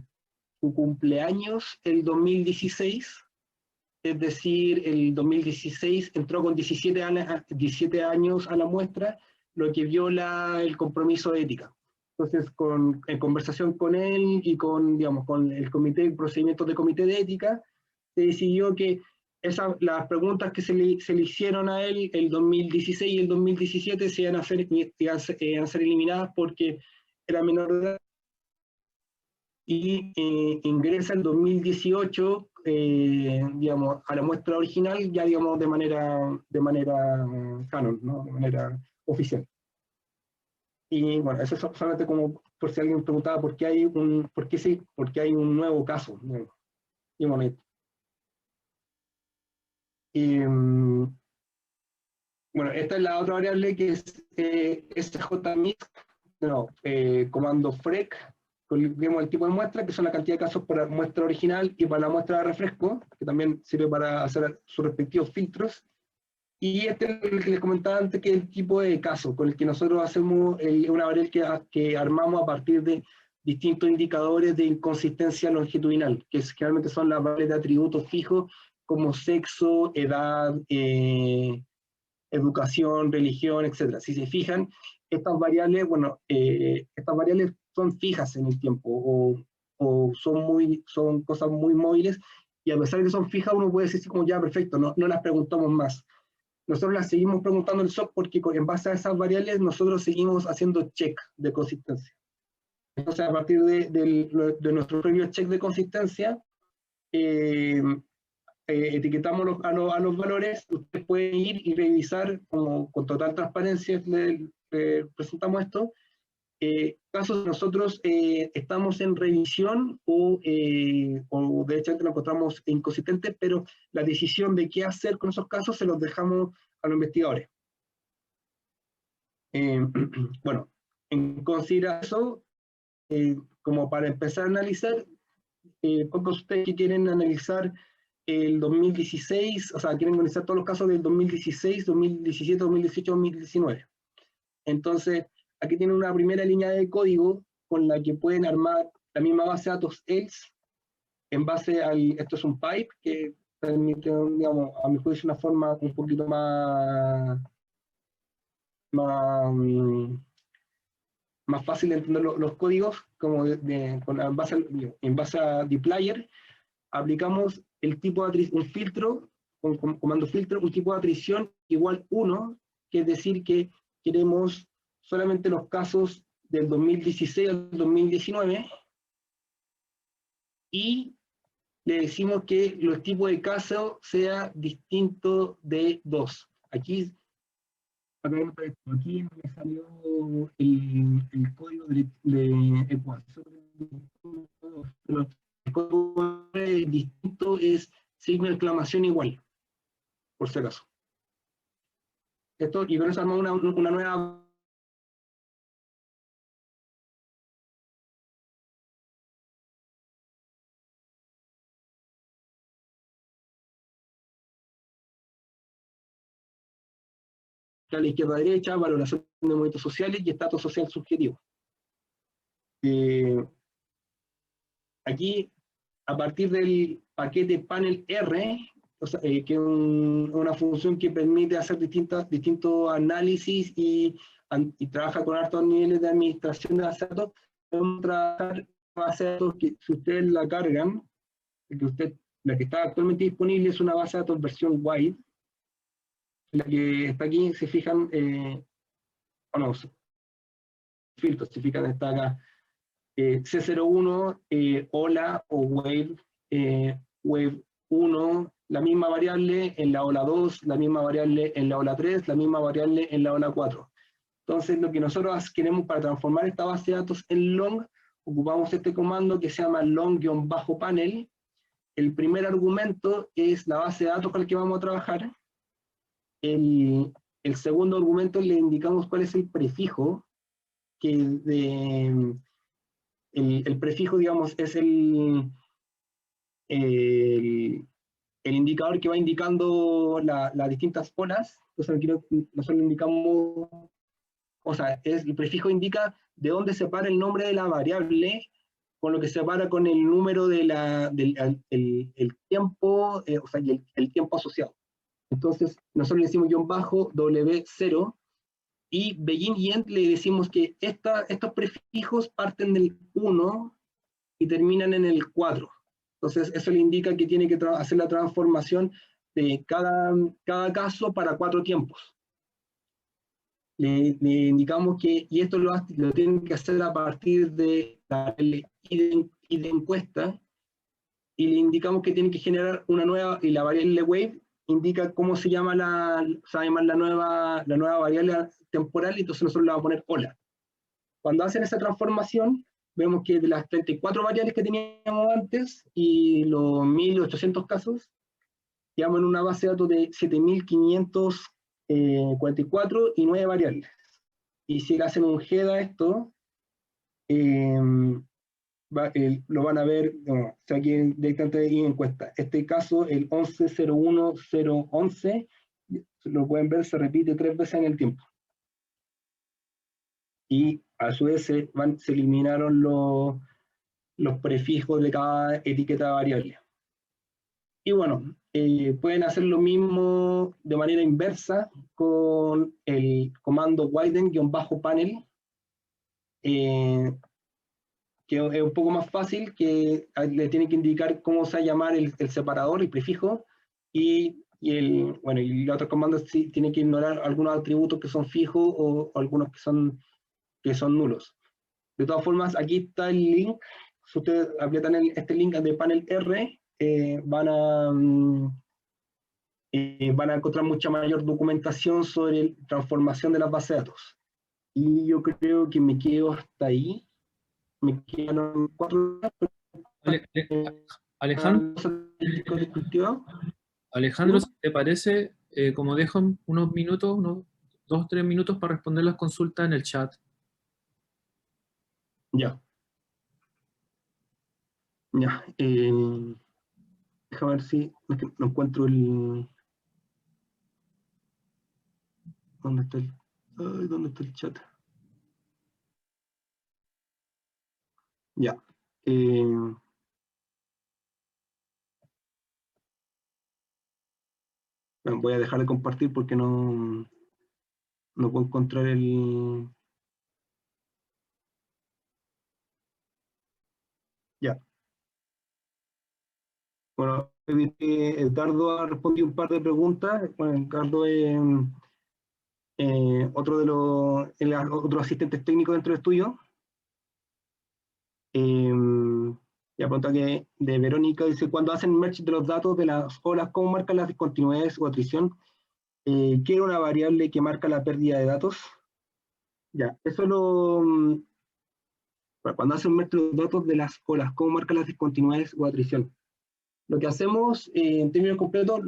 cumpleaños el 2016, es decir, el 2016 entró con 17 años a la muestra, lo que viola el compromiso de ética. Entonces, en conversación con él y con el procedimientos de comité de ética, se decidió que las preguntas que se le hicieron a él el 2016 y el 2017 se iban a ser eliminadas porque era menor de edad, y ingresa en 2018 a la muestra original ya de manera canon, ¿no? De manera oficial. Y bueno, eso es solamente como por si alguien preguntaba por qué hay un nuevo caso, ¿no? Y bueno, bueno, esta es la otra variable que es SJMISC, comando FREC, vemos el tipo de muestra, que son la cantidad de casos para la muestra original y para la muestra de refresco, que también sirve para hacer sus respectivos filtros. Y este es el que les comentaba antes, que es el tipo de caso con el que nosotros hacemos una variable que armamos a partir de distintos indicadores de inconsistencia longitudinal, que generalmente son las variables de atributos fijos como sexo, edad, educación, religión, etc. Si se fijan, estas variables son fijas en el tiempo o son cosas muy móviles, y a pesar de que son fijas uno puede decir como ya perfecto, no las preguntamos más. Nosotros las seguimos preguntando en el SOC porque en base a esas variables nosotros seguimos haciendo check de consistencia. Entonces a partir de nuestro previo check de consistencia, etiquetamos a los valores. Ustedes pueden ir y revisar con total transparencia, presentamos esto. Casos nosotros estamos en revisión o de hecho lo encontramos inconsistente, pero la decisión de qué hacer con esos casos se los dejamos a los investigadores. Bueno, en consideración, como para empezar a analizar, pocos ustedes que quieren analizar el 2016, o sea, quieren analizar todos los casos del 2016, 2017, 2018, 2019. Entonces, aquí tienen una primera línea de código con la que pueden armar la misma base de datos else, en base esto es un pipe que permite, a mi juicio, una forma un poquito más más, más fácil de entender los códigos, como en base a dplyr, aplicamos el tipo de un filtro, con comando filtro, un tipo de atrición igual 1, que es decir que queremos solamente los casos del 2016 al 2019, y le decimos que los tipos de casos sea distinto de 2. Aquí me salió el código de ecuación. El código distinto es signo de exclamación igual, por si acaso. Esto, y con eso armamos una nueva a la izquierda-derecha, valoración de movimientos sociales y estatus social subjetivo. Aquí, a partir del paquete panel R, o sea, que es una función que permite hacer distintos análisis y trabaja con altos niveles de administración de base de datos, podemos trabajar base de datos que, si ustedes la cargan, la que está actualmente disponible es una base de datos versión wide. La que está aquí, se fijan, o no, filtros, se fijan, está acá, C01, ola o wave, wave 1, la misma variable en la ola 2, la misma variable en la ola 3, la misma variable en la ola 4. Entonces, lo que nosotros queremos para transformar esta base de datos en long, ocupamos este comando que se llama long-panel. El primer argumento es la base de datos con la que vamos a trabajar. El segundo argumento le indicamos cuál es el prefijo, que el prefijo, digamos, es el indicador que va indicando las distintas olas. Entonces, nosotros indicamos, o sea, el prefijo indica de dónde se para el nombre de la variable, con lo que se para con el número del el tiempo, o sea, y el tiempo asociado. Entonces, nosotros le decimos -W0, y begin y end le decimos que estos prefijos parten del 1 y terminan en el 4. Entonces, eso le indica que tiene que hacer la transformación de cada caso para 4 tiempos. Le indicamos que, y esto lo tienen que hacer a partir de la id de encuesta, y le indicamos que tienen que generar una nueva, y la variable wave indica cómo se llama la nueva variable temporal, y entonces nosotros le vamos a poner hola. Cuando hacen esa transformación, vemos que de las 34 variables que teníamos antes y los 1800 casos, quedamos en una base de datos de 7544 y 9 variables. Y si le hacen un head a esto, lo van a ver, no, o sea, aquí directamente en encuesta. Este caso, el 11.01.011, lo pueden ver, se repite 3 veces en el tiempo. Y a su vez se eliminaron los prefijos de cada etiqueta variable. Y bueno, pueden hacer lo mismo de manera inversa con el comando widen-panel, que es un poco más fácil, que le tiene que indicar cómo se va a llamar el separador, el prefijo, y los otros comandos sí tienen que ignorar algunos atributos que son fijos o algunos que son nulos. De todas formas, aquí está el link. Si ustedes aprietan este link de panel R, van a encontrar mucha mayor documentación sobre transformación de las bases de datos. Y yo creo que me quedo hasta ahí. Me quedan 4 Alejandro, si te parece, como dejo unos minutos, unos 2-3 minutos para responder las consultas en el chat. Ya. Ya. Déjame ver si no encuentro el... ¿Dónde está el chat? Ya. Bueno, voy a dejar de compartir porque no No puedo encontrar el... Ya. Bueno, Edgardo ha respondido un par de preguntas. Bueno, Edgardo es otro de los otros asistentes técnicos dentro del estudio. Ya pregunta que de Verónica dice, cuando hacen merge de los datos de las olas, ¿cómo marcan las discontinuidades o atrición? Quiero una variable que marca la pérdida de datos. Ya, eso cuando hacen merge de los datos de las olas, ¿cómo marcan las discontinuidades o atrición? Lo que hacemos, en términos completos,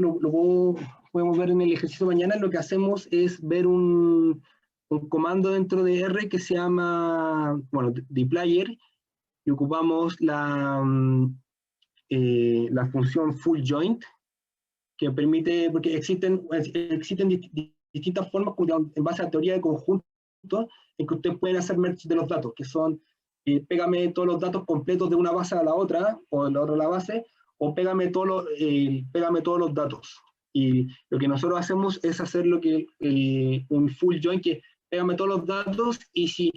podemos ver en el ejercicio mañana, lo que hacemos es ver un comando dentro de R que se llama, bueno, dplyr, y ocupamos la función full joint, que permite, porque existen distintas formas en base a la teoría de conjuntos en que ustedes pueden hacer merge de los datos, que son pégame todos los datos completos de una base a la otra, o de la otra a la base, o pégame todos los datos. Y lo que nosotros hacemos es hacer un full join, que pégame todos los datos, y si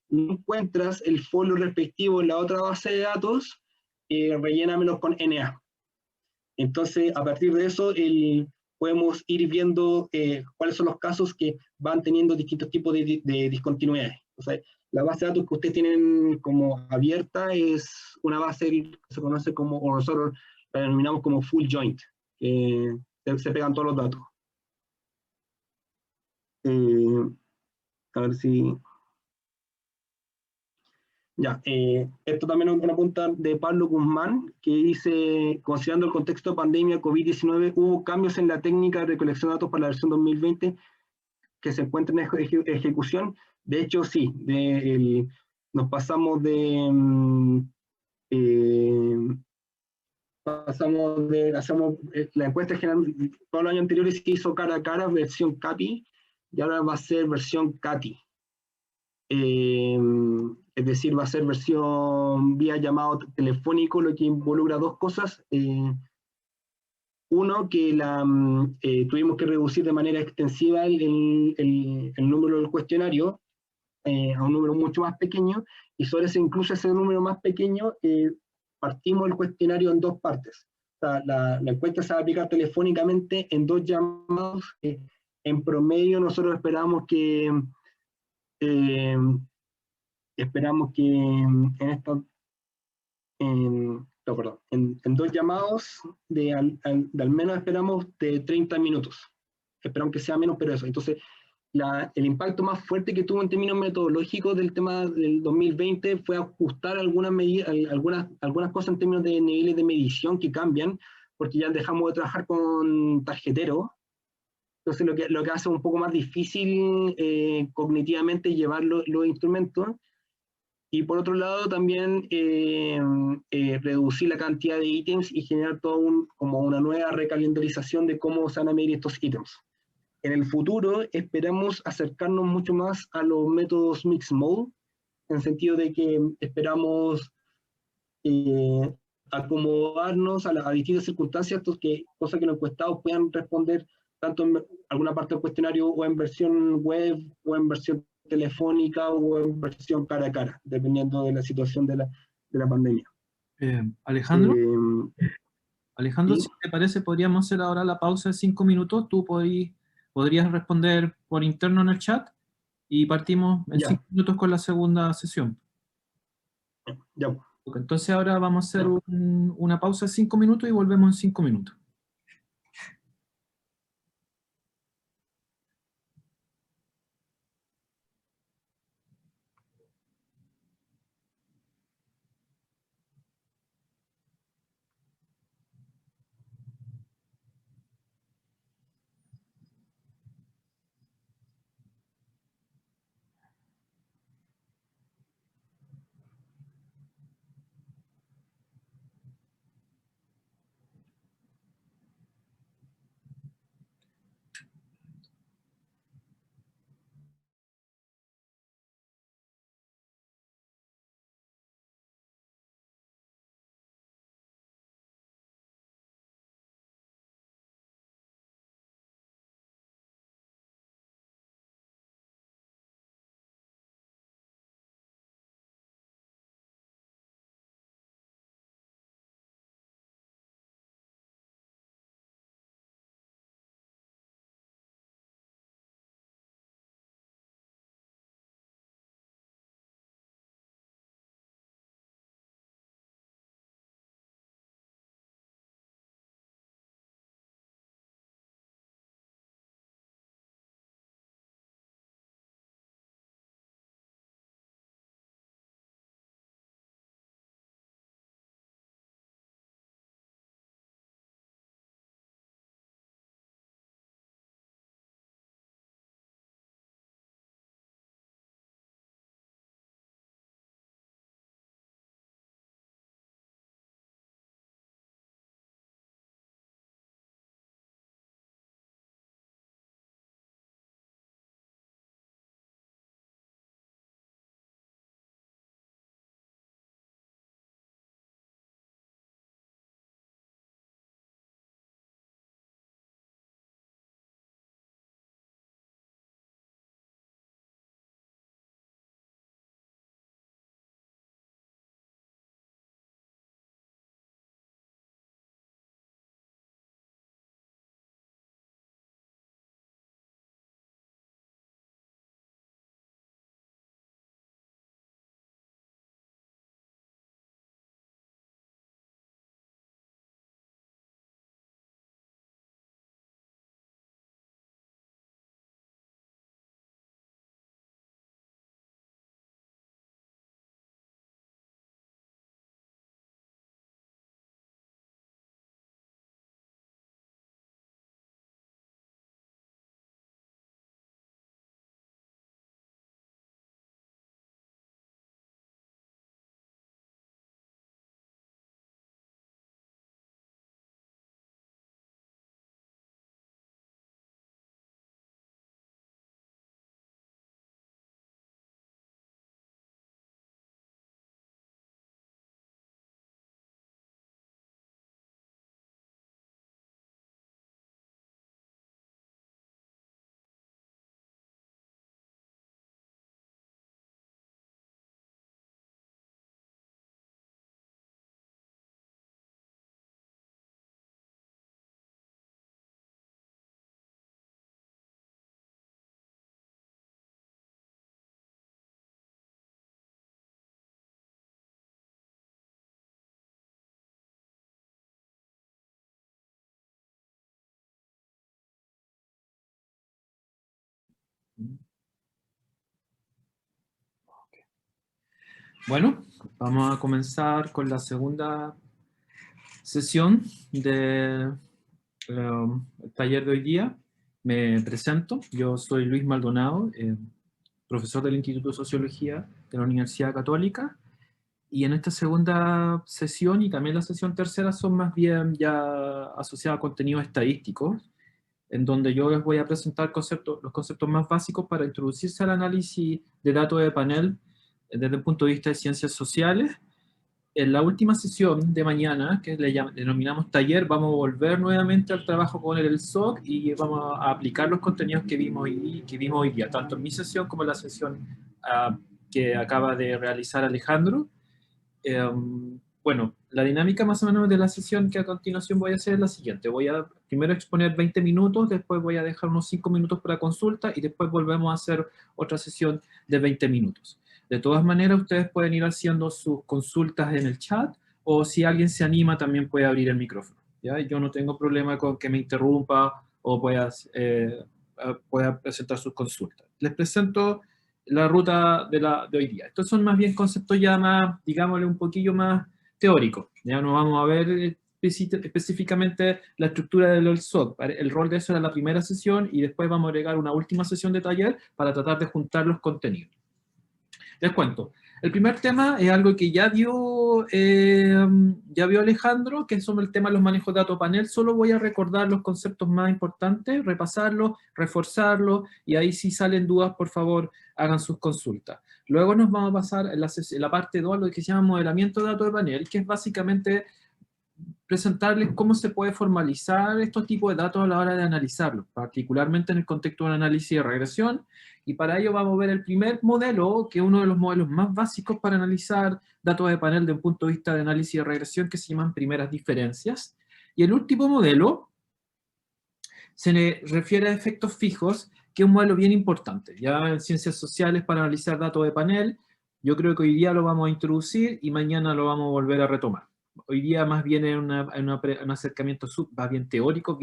no encuentras el folio respectivo en la otra base de datos, rellénamelos con NA. Entonces, a partir de eso, podemos ir viendo cuáles son los casos que van teniendo distintos tipos de discontinuidades. O sea, la base de datos que ustedes tienen como abierta es una base que se conoce como, o nosotros la denominamos como full joint, que se pegan todos los datos. A ver si... Ya, esto también es una pregunta de Pablo Guzmán, que dice, considerando el contexto de pandemia COVID-19, ¿hubo cambios en la técnica de recolección de datos para la versión 2020 que se encuentra en ejecución? De hecho, sí, nos pasamos hacemos la encuesta general, todos los años anteriores se hizo cara a cara, versión CAPI, y ahora va a ser versión CATI. Es decir, va a ser versión vía llamado telefónico, lo que involucra dos cosas. Uno, que tuvimos que reducir de manera extensiva el número del cuestionario a un número mucho más pequeño, y sobre incluso ese número más pequeño partimos el cuestionario en dos partes. O sea, la encuesta se va a aplicar telefónicamente en 2 llamados. En promedio nosotros esperamos que en 2 llamados de al menos esperamos de 30 minutos. Esperamos que sea menos, pero eso. Entonces, el impacto más fuerte que tuvo en términos metodológicos del tema del 2020 fue ajustar algunas cosas en términos de niveles de medición que cambian, porque ya dejamos de trabajar con tarjeteros. Entonces, lo que hace un poco más difícil cognitivamente llevar los instrumentos. Y por otro lado, también reducir la cantidad de ítems y generar como una nueva recalendarización de cómo se van a medir estos ítems. En el futuro esperamos acercarnos mucho más a los métodos mixed mode, en el sentido de que esperamos acomodarnos a distintas circunstancias, cosa que los encuestados puedan responder tanto en alguna parte del cuestionario o en versión web o en versión telefónica o en versión cara a cara, dependiendo de la situación de la pandemia. Alejandro, Alejandro, ¿sí? si te parece, podríamos hacer ahora la pausa de 5 minutos. Tú podrías responder por interno en el chat y partimos en 5 minutos con la segunda sesión. Ya. Entonces ahora vamos a hacer una pausa de 5 minutos y volvemos en 5 minutos. Bueno, vamos a comenzar con la segunda sesión del taller de hoy día. Me presento, yo soy Luis Maldonado, profesor del Instituto de Sociología de la Universidad Católica, y en esta segunda sesión y también la sesión tercera son más bien ya asociadas a contenidos estadísticos, en donde yo les voy a presentar los conceptos más básicos para introducirse al análisis de datos de panel desde el punto de vista de ciencias sociales. En la última sesión de mañana, que denominamos taller, vamos a volver nuevamente al trabajo con el SOC y vamos a aplicar los contenidos que vimos hoy día, tanto en mi sesión como en la sesión que acaba de realizar Alejandro. Bueno, la dinámica más o menos de la sesión que a continuación voy a hacer es la siguiente. Voy a primero exponer 20 minutos, después voy a dejar unos 5 minutos para consulta y después volvemos a hacer otra sesión de 20 minutos. De todas maneras, ustedes pueden ir haciendo sus consultas en el chat, o si alguien se anima también puede abrir el micrófono, ¿ya? Yo no tengo problema con que me interrumpa o pueda presentar sus consultas. Les presento la ruta de hoy día. Estos son más bien conceptos ya más, digámosle, un poquillo más teóricos. Ya no vamos a ver específicamente la estructura del SOC. El rol de eso era la primera sesión y después vamos a agregar una última sesión de taller para tratar de juntar los contenidos. Les cuento. El primer tema es algo que ya vio Alejandro, que es sobre el tema de los manejos de datos panel. Solo voy a recordar los conceptos más importantes, repasarlos, reforzarlos, y ahí si salen dudas, por favor, hagan sus consultas. Luego nos vamos a pasar en la parte 2 a lo que se llama modelamiento de datos de panel, que es básicamente presentarles cómo se puede formalizar estos tipos de datos a la hora de analizarlos, particularmente en el contexto de un análisis de regresión, y para ello vamos a ver el primer modelo, que es uno de los modelos más básicos para analizar datos de panel desde un punto de vista de análisis de regresión, que se llaman primeras diferencias, y el último modelo se refiere a efectos fijos, que es un modelo bien importante, ya en ciencias sociales para analizar datos de panel. Yo creo que hoy día lo vamos a introducir y mañana lo vamos a volver a retomar. Hoy día más bien es un acercamiento más bien teórico,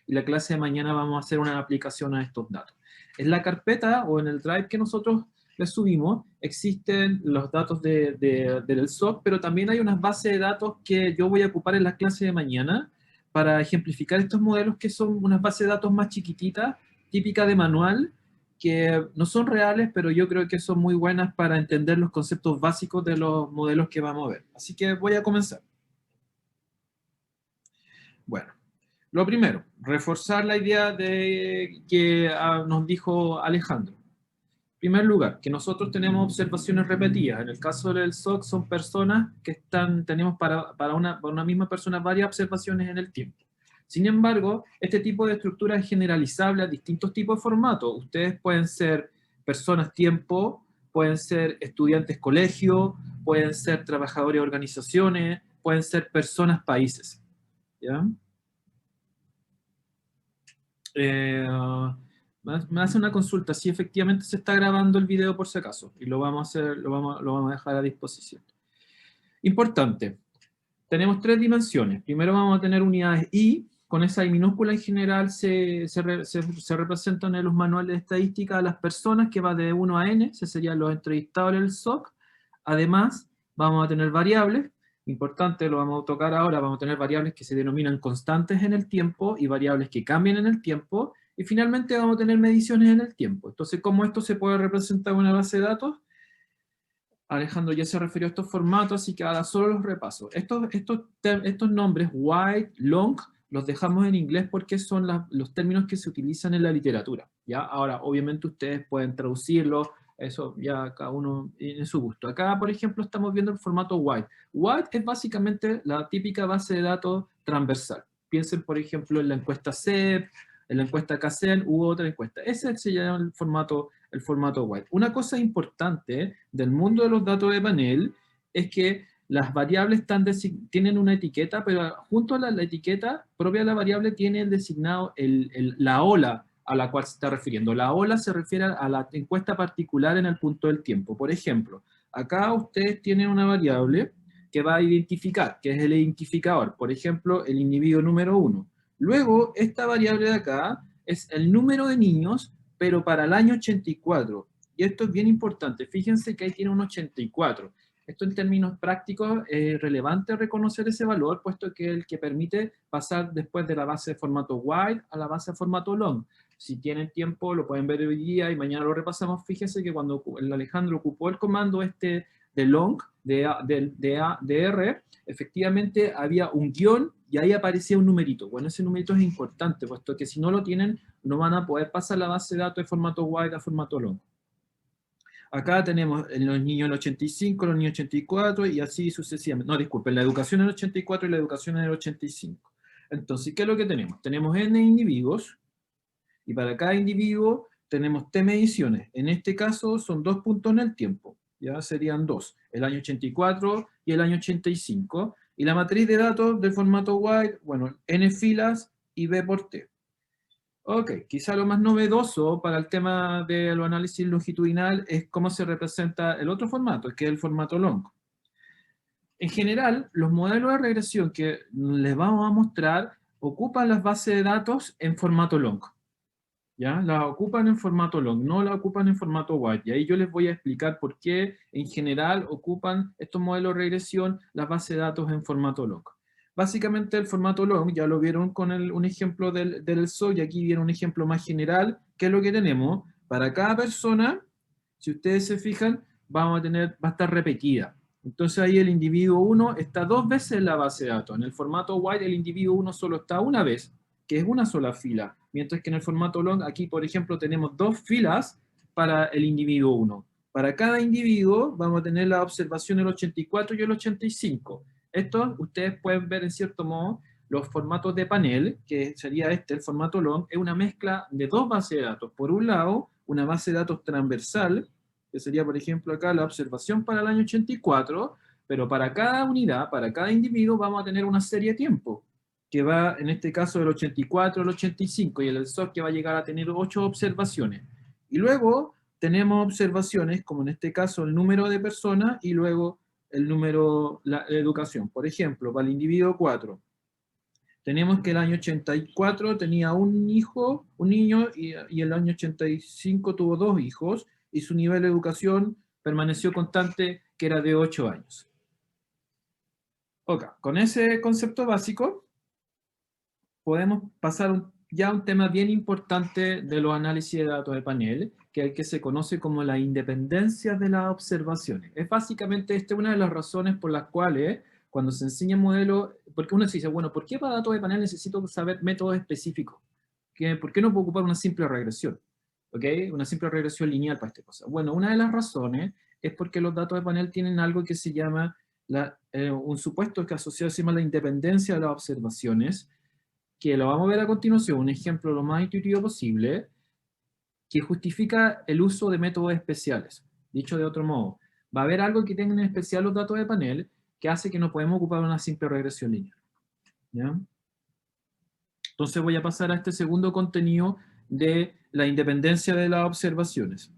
y la clase de mañana vamos a hacer una aplicación a estos datos. En la carpeta o en el drive que nosotros les subimos, existen los datos del SOC, pero también hay unas bases de datos que yo voy a ocupar en la clase de mañana para ejemplificar estos modelos, que son unas bases de datos más chiquititas, típicas de manual, que no son reales, pero yo creo que son muy buenas para entender los conceptos básicos de los modelos que vamos a ver. Así que voy a comenzar. Bueno, lo primero, reforzar la idea de que nos dijo Alejandro. En primer lugar, que nosotros tenemos observaciones repetidas. En el caso del SOC son personas que tenemos para una misma persona varias observaciones en el tiempo. Sin embargo, este tipo de estructura es generalizable a distintos tipos de formatos. Ustedes pueden ser personas tiempo, pueden ser estudiantes colegio, pueden ser trabajadores de organizaciones, pueden ser personas países. ¿Ya? Me hace una consulta si efectivamente se está grabando el video por si acaso, y lo vamos a dejar a disposición. Importante, tenemos 3 dimensiones. Primero vamos a tener unidades I. Con esa I minúscula en general se representan en los manuales de estadística a las personas, que va de 1 a n, ese serían los entrevistadores del SOC. Además, vamos a tener variables, importante, lo vamos a tocar ahora, vamos a tener variables que se denominan constantes en el tiempo y variables que cambian en el tiempo, y finalmente vamos a tener mediciones en el tiempo. Entonces, ¿cómo esto se puede representar en una base de datos? Alejandro ya se refirió a estos formatos, así que ahora solo los repaso. Estos nombres, wide, long, los dejamos en inglés porque son los términos que se utilizan en la literatura, ¿ya? Ahora, obviamente ustedes pueden traducirlo, eso ya cada uno en su gusto. Acá, por ejemplo, estamos viendo el formato wide. Wide es básicamente la típica base de datos transversal. Piensen, por ejemplo, en la encuesta CEP, en la encuesta CACEN u otra encuesta. Ese se llama el formato wide. Una cosa importante del mundo de los datos de panel es que las variables tienen una etiqueta, pero junto a la etiqueta propia de la variable tiene el designado la ola a la cual se está refiriendo. La ola se refiere a la encuesta particular en el punto del tiempo. Por ejemplo, acá ustedes tienen una variable que va a identificar, que es el identificador. Por ejemplo, el individuo número 1. Luego, esta variable de acá es el número de niños pero para el año 84, y esto es bien importante, fíjense que ahí tiene un 84. Esto en términos prácticos es relevante reconocer ese valor, puesto que es el que permite pasar después de la base de formato wide a la base de formato long. Si tienen tiempo, lo pueden ver hoy día y mañana lo repasamos. Fíjense que cuando el Alejandro ocupó el comando de long, de R, efectivamente había un guión y ahí aparecía un numerito. Bueno, ese numerito es importante, puesto que si no lo tienen, no van a poder pasar la base de datos de formato wide a formato long. Acá tenemos los niños en el 85, los niños en el 84 y así sucesivamente. No, disculpen, la educación en el 84 y la educación en el 85. Entonces, ¿qué es lo que tenemos? Tenemos n individuos y para cada individuo tenemos t mediciones. En este caso son 2 puntos en el tiempo. Ya serían 2, el año 84 y el año 85. Y la matriz de datos del formato wide, bueno, n filas y b por t. Ok, quizá lo más novedoso para el tema del análisis longitudinal es cómo se representa el otro formato, que es el formato long. En general, los modelos de regresión que les vamos a mostrar ocupan las bases de datos en formato long. ¿Ya? La ocupan en formato long, no la ocupan en formato wide. Y ahí yo les voy a explicar por qué en general ocupan estos modelos de regresión las bases de datos en formato long. Básicamente el formato long, ya lo vieron con un ejemplo del SOC, y aquí viene un ejemplo más general, que es lo que tenemos. Para cada persona, si ustedes se fijan, va a estar repetida. Entonces ahí el individuo 1 está 2 veces en la base de datos. En el formato wide el individuo 1 solo está una vez, que es una sola fila. Mientras que en el formato long, aquí por ejemplo tenemos 2 filas para el individuo 1. Para cada individuo vamos a tener la observación el 84 y el 85. Esto ustedes pueden ver en cierto modo los formatos de panel, que sería el formato long, es una mezcla de 2 bases de datos. Por un lado, una base de datos transversal, que sería por ejemplo acá la observación para el año 84, pero para cada unidad, para cada individuo vamos a tener una serie de tiempo, que va en este caso del 84 al 85, y el SOC que va a llegar a tener 8 observaciones. Y luego tenemos observaciones, como en este caso el número de personas, y luego el número, la educación. Por ejemplo, para el individuo 4, tenemos que el año 84 tenía un niño, y el año 85 tuvo 2 hijos, y su nivel de educación permaneció constante, que era de 8 años. Ok, con ese concepto básico, podemos pasar ya a un tema bien importante de los análisis de datos de panel, que es el que se conoce como la independencia de las observaciones. Es básicamente esta una de las razones por las cuales, cuando se enseña modelos, porque uno se dice, bueno, ¿por qué para datos de panel necesito saber métodos específicos? ¿Por qué no puedo ocupar una simple regresión? ¿Okay? Una simple regresión lineal para esta cosa. Bueno, una de las razones es porque los datos de panel tienen algo que se llama, un supuesto que asociado se llama la independencia de las observaciones, que lo vamos a ver a continuación, un ejemplo lo más intuitivo posible, que justifica el uso de métodos especiales. Dicho de otro modo, va a haber algo que tenga en especial los datos de panel que hace que no podemos ocupar una simple regresión lineal. ¿Ya? Entonces voy a pasar a este segundo contenido de la independencia de las observaciones.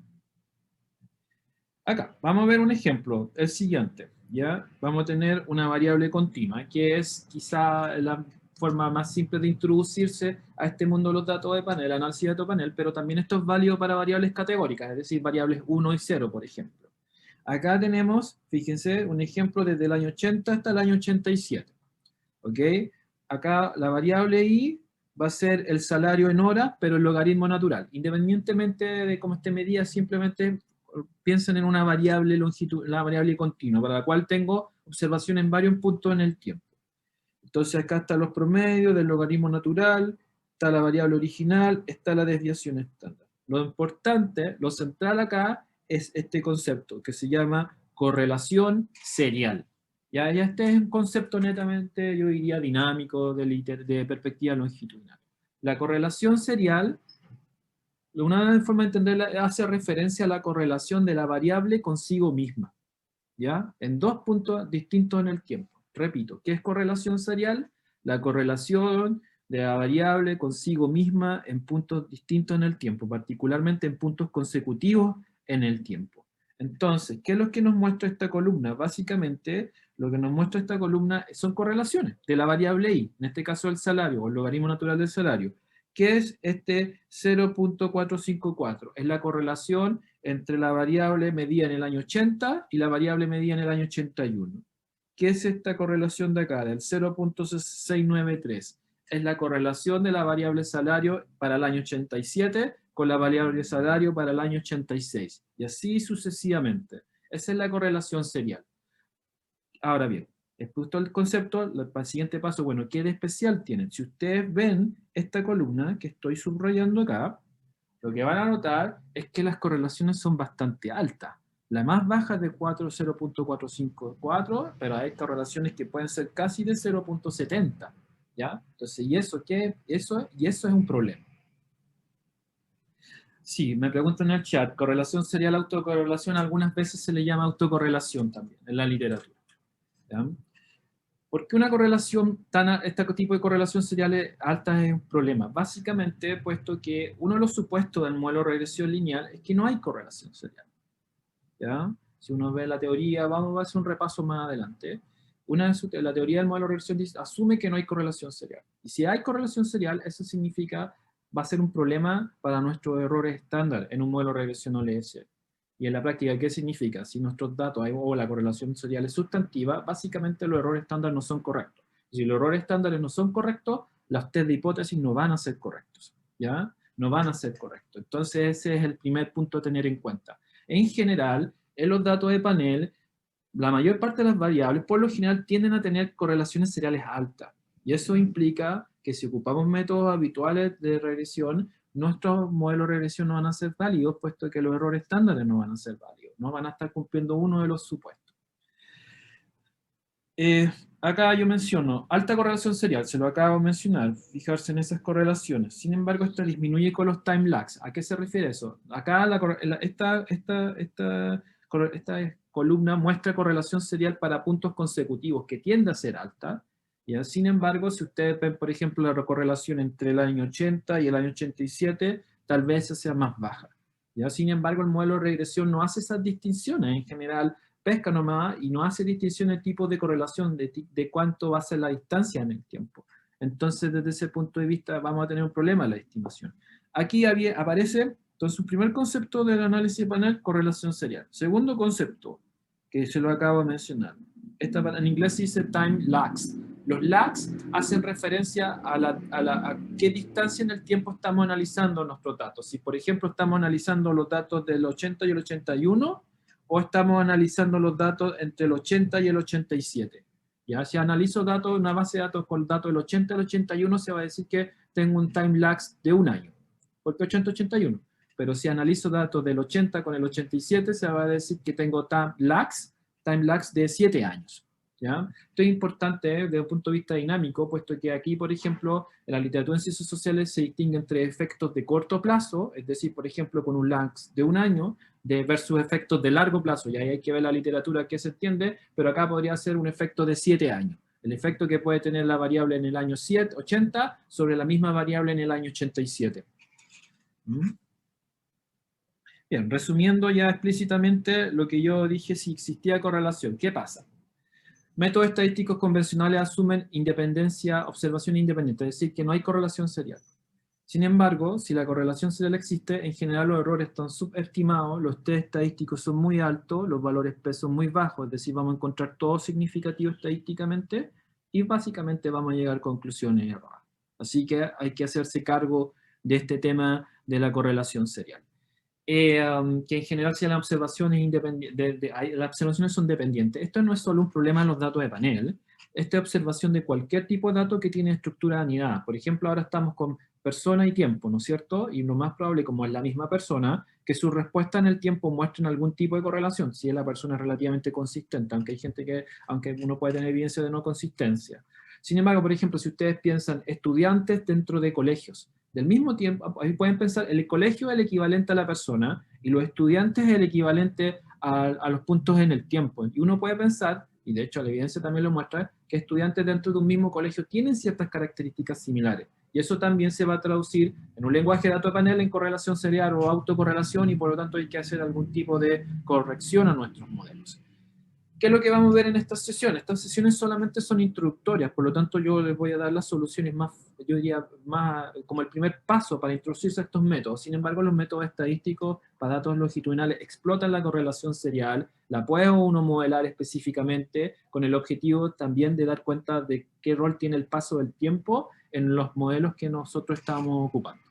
Acá, vamos a ver un ejemplo, el siguiente. ¿Ya? Vamos a tener una variable continua, que es quizá la forma más simple de introducirse a este mundo de los datos de panel, análisis de datos de panel, pero también esto es válido para variables categóricas, es decir, variables 1 y 0, por ejemplo. Acá tenemos, fíjense, un ejemplo desde el año 80 hasta el año 87. ¿Ok? Acá la variable i va a ser el salario en horas, pero el logaritmo natural. Independientemente de cómo esté medida, simplemente piensen en una variable longitud, la variable continua, para la cual tengo observación en varios puntos en el tiempo. Entonces acá están los promedios del logaritmo natural, está la variable original, está la desviación estándar. Lo importante, lo central acá, es este concepto que se llama correlación serial. Ya este es un concepto netamente, yo diría, dinámico de perspectiva longitudinal. La correlación serial, una forma de entenderla, hace referencia a la correlación de la variable consigo misma, ¿ya? En 2 puntos distintos en el tiempo. Repito, ¿qué es correlación serial? La correlación de la variable consigo misma en puntos distintos en el tiempo, particularmente en puntos consecutivos en el tiempo. Entonces, ¿qué es lo que nos muestra esta columna? Básicamente, lo que nos muestra esta columna son correlaciones de la variable i, en este caso el salario, o el logaritmo natural del salario, ¿Qué es este 0.454? Es la correlación entre la variable medida en el año 80 y la variable medida en el año 81. ¿Qué es esta correlación de acá, del 0.693? Es la correlación de la variable salario para el año 87 con la variable salario para el año 86. Y así sucesivamente. Esa es la correlación serial. Ahora bien, expuesto el concepto, el siguiente paso, bueno, ¿qué de especial tienen? Si ustedes ven esta columna que estoy subrayando acá, lo que van a notar es que las correlaciones son bastante altas. La más baja es de 0.454, pero hay correlaciones que pueden ser casi de 0.70. ¿Ya? Entonces, ¿y eso qué? Eso es un problema. Sí, me preguntan en el chat, correlación serial, autocorrelación, algunas veces se le llama autocorrelación también en la literatura. ¿Ya? ¿Por qué una correlación este tipo de correlación serial alta es un problema? Básicamente, puesto que uno de los supuestos del modelo de regresión lineal es que no hay correlación serial. ¿Ya? Si uno ve la teoría, vamos a hacer un repaso más adelante. La teoría del modelo de regresión asume que no hay correlación serial. Y si hay correlación serial, eso significa va a ser un problema para nuestros errores estándar en un modelo de regresión OLS. Y en la práctica, ¿qué significa? Si nuestros datos o la correlación serial es sustantiva, básicamente los errores estándar no son correctos. Y si los errores estándares no son correctos, los test de hipótesis no van a ser correctos. ¿Ya? No van a ser correctos. Entonces ese es el primer punto a tener en cuenta. En general, en los datos de panel, la mayor parte de las variables, por lo general, tienden a tener correlaciones seriales altas. Y eso implica que si ocupamos métodos habituales de regresión, nuestros modelos de regresión no van a ser válidos, puesto que los errores estándares no van a ser válidos. No van a estar cumpliendo uno de los supuestos. Acá yo menciono alta correlación serial, se lo acabo de mencionar, fijarse en esas correlaciones. Sin embargo, esto disminuye con los time lags. ¿A qué se refiere eso? Acá esta columna muestra correlación serial para puntos consecutivos, que tiende a ser alta. ¿Ya? Sin embargo, si ustedes ven, por ejemplo, la correlación entre el año 80 y el año 87, tal vez esa sea más baja. ¿Ya? Sin embargo, el modelo de regresión no hace esas distinciones. En general, pesca nomás y no hace distinción de tipo de correlación, de cuánto va a ser la distancia en el tiempo. Entonces, desde ese punto de vista, vamos a tener un problema en la estimación. Aquí aparece, entonces, un primer concepto del análisis de panel, correlación serial. Segundo concepto, que se lo acabo de mencionar. En inglés se dice time lags. Los lags hacen referencia a qué distancia en el tiempo estamos analizando nuestros datos. Si, por ejemplo, estamos analizando los datos del 80 y el 81, o estamos analizando los datos entre el 80 y el 87. ¿Ya? Si analizo datos, una base de datos con datos del 80 al 81, se va a decir que tengo un time lapse de un año, porque 80-81. Pero si analizo datos del 80 con el 87, se va a decir que tengo time lapse de 7 años. ¿Ya? Esto es importante desde un punto de vista dinámico, puesto que aquí, por ejemplo, en la literatura en ciencias sociales se distingue entre efectos de corto plazo, es decir, por ejemplo, con un lapse de un año, versus efectos de largo plazo, y ahí hay que ver la literatura que se entiende, pero acá podría ser un efecto de 7 años. El efecto que puede tener la variable en el año 80 sobre la misma variable en el año 87. Bien, resumiendo ya explícitamente lo que yo dije, si existía correlación, ¿qué pasa? Métodos estadísticos convencionales asumen independencia, observación independiente, es decir, que no hay correlación serial. Sin embargo, si la correlación serial existe, en general los errores están subestimados, los test estadísticos son muy altos, los valores P son muy bajos, es decir, vamos a encontrar todo significativo estadísticamente y básicamente vamos a llegar a conclusiones erradas. Así que hay que hacerse cargo de este tema de la correlación serial. Que en general si las observaciones son dependientes. Esto no es solo un problema en los datos de panel, esta es observación de cualquier tipo de dato que tiene estructura anidada. Por ejemplo, ahora estamos con persona y tiempo, ¿no es cierto? Y lo más probable, como es la misma persona, que sus respuestas en el tiempo muestren algún tipo de correlación, si la persona es relativamente consistente, aunque hay gente que, aunque uno puede tener evidencia de no consistencia. Sin embargo, por ejemplo, si ustedes piensan estudiantes dentro de colegios, del mismo tiempo, ahí pueden pensar, el colegio es el equivalente a la persona y los estudiantes es el equivalente a los puntos en el tiempo. Y uno puede pensar, y de hecho la evidencia también lo muestra, que estudiantes dentro de un mismo colegio tienen ciertas características similares. Y eso también se va a traducir en un lenguaje de datos de panel en correlación serial o autocorrelación, y por lo tanto hay que hacer algún tipo de corrección a nuestros modelos. ¿Qué es lo que vamos a ver en estas sesiones? Estas sesiones solamente son introductorias, por lo tanto yo les voy a dar las soluciones más, yo diría, más como el primer paso para introducirse a estos métodos. Sin embargo, los métodos estadísticos para datos longitudinales explotan la correlación serial, la puede uno modelar específicamente con el objetivo también de dar cuenta de qué rol tiene el paso del tiempo en los modelos que nosotros estamos ocupando.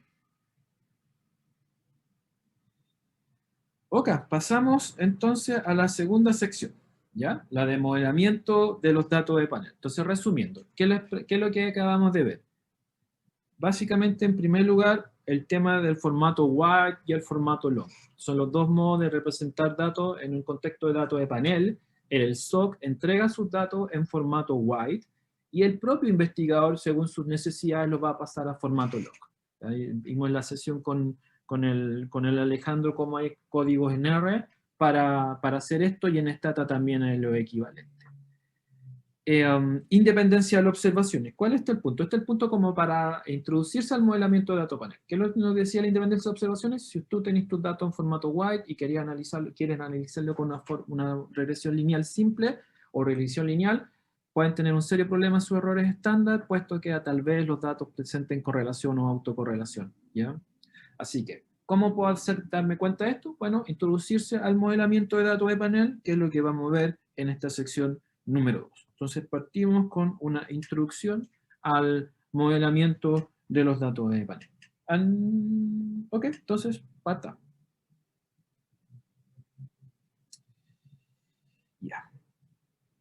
Ok, pasamos entonces a la segunda sección. ¿Ya? La de modelamiento de los datos de panel. Entonces, resumiendo, ¿qué es lo que acabamos de ver? Básicamente, en primer lugar, el tema del formato wide y el formato long. Son los dos modos de representar datos en un contexto de datos de panel. El SOC entrega sus datos en formato wide y el propio investigador, según sus necesidades, los va a pasar a formato long. Ahí vimos en la sesión con el Alejandro cómo hay códigos en R para hacer esto, y en Stata también hay lo equivalente. Independencia de las observaciones. ¿Cuál es el punto? Este es el punto como para introducirse al modelamiento de datos panel. ¿Qué nos decía la independencia de observaciones? Si tú tenés tus datos en formato wide y quieres analizarlo con una regresión lineal simple o regresión lineal, pueden tener un serio problema en sus errores estándar, puesto que tal vez los datos presenten correlación o autocorrelación. ¿Ya? Así que, ¿cómo puedo darme cuenta de esto? Bueno, introducirse al modelamiento de datos de panel, que es lo que vamos a ver en esta sección número 2. Entonces partimos con una introducción al modelamiento de los datos de panel. Ok, entonces, pata. Ya.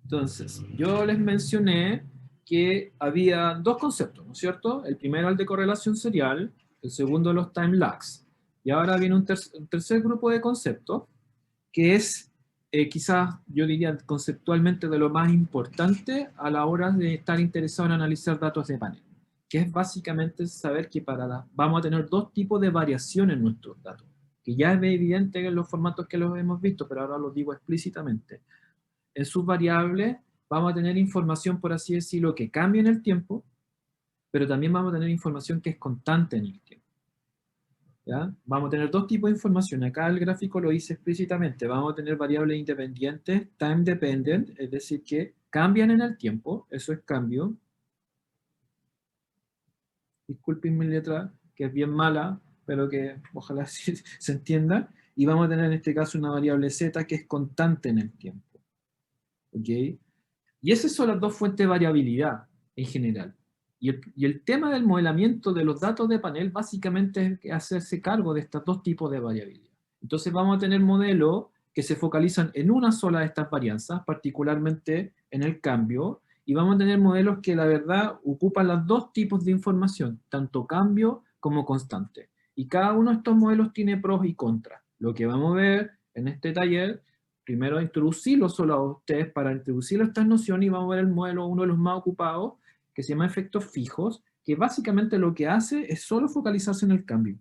Entonces, yo les mencioné que había dos conceptos, ¿no es cierto? El primero, el de correlación serial, el segundo, los time lags. Y ahora viene un tercer grupo de conceptos, que es quizás, yo diría, conceptualmente de lo más importante a la hora de estar interesado en analizar datos de panel, que es básicamente saber que vamos a tener dos tipos de variación en nuestros datos, que ya es evidente en los formatos que los hemos visto, pero ahora lo digo explícitamente. En sus variables vamos a tener información, por así decirlo, que cambia en el tiempo, pero también vamos a tener información que es constante en el tiempo. ¿Ya? Vamos a tener dos tipos de información. Acá el gráfico lo dice explícitamente. Vamos a tener variables independientes, time dependent, es decir, que cambian en el tiempo. Eso es cambio. Disculpen mi letra, que es bien mala, pero que ojalá se entienda. Y vamos a tener en este caso una variable z que es constante en el tiempo. ¿Ok? Y esas son las dos fuentes de variabilidad en general. Y el tema del modelamiento de los datos de panel básicamente es hacerse cargo de estos dos tipos de variabilidad. Entonces vamos a tener modelos que se focalizan en una sola de estas varianzas, particularmente en el cambio, y vamos a tener modelos que la verdad ocupan los dos tipos de información, tanto cambio como constante. Y cada uno de estos modelos tiene pros y contras. Lo que vamos a ver en este taller, primero introducirlo solo a ustedes para introducir estas nociones, y vamos a ver el modelo, uno de los más ocupados, que se llama efectos fijos, que básicamente lo que hace es solo focalizarse en el cambio.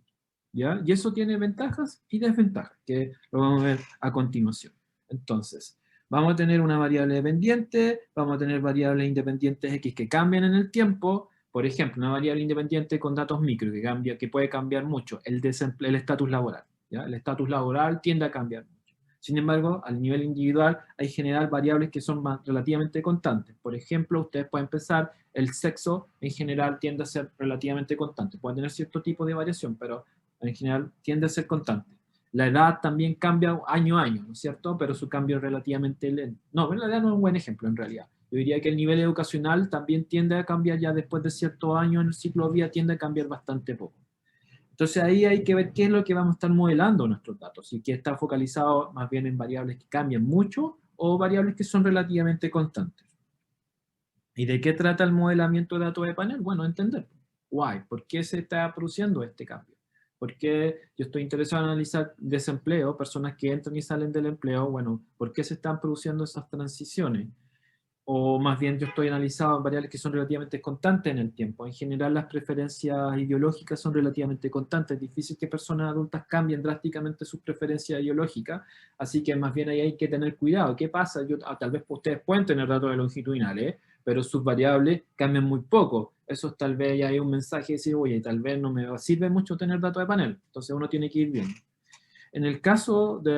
¿Ya? Y eso tiene ventajas y desventajas, que lo vamos a ver a continuación. Entonces, vamos a tener una variable dependiente, vamos a tener variables independientes X que cambian en el tiempo. Por ejemplo, una variable independiente con datos micro que puede cambiar mucho, el estatus laboral. ¿Ya? El estatus laboral tiende a cambiar. Sin embargo, al nivel individual hay en general variables que son relativamente constantes. Por ejemplo, ustedes pueden pensar, el sexo en general tiende a ser relativamente constante. Puede tener cierto tipo de variación, pero en general tiende a ser constante. La edad también cambia año a año, ¿no es cierto? Pero su cambio es relativamente lento. No, la edad no es un buen ejemplo en realidad. Yo diría que el nivel educacional también tiende a cambiar ya después de ciertos años en el ciclo de vida, tiende a cambiar bastante poco. Entonces ahí hay que ver qué es lo que vamos a estar modelando nuestros datos, si que está focalizado más bien en variables que cambian mucho o variables que son relativamente constantes. ¿Y de qué trata el modelamiento de datos de panel? Bueno, entender. Why, ¿por qué se está produciendo este cambio? ¿Por qué yo estoy interesado en analizar desempleo, personas que entran y salen del empleo? Bueno, ¿por qué se están produciendo esas transiciones? O más bien yo estoy analizando variables que son relativamente constantes en el tiempo. En general las preferencias ideológicas son relativamente constantes. Es difícil que personas adultas cambien drásticamente sus preferencias ideológicas, así que más bien ahí hay que tener cuidado. ¿Qué pasa? Tal vez ustedes pueden tener datos de longitudinales, pero sus variables cambian muy poco. Eso tal vez ya hay un mensaje de decir, oye, tal vez no me sirve mucho tener datos de panel. Entonces uno tiene que ir viendo. En el caso de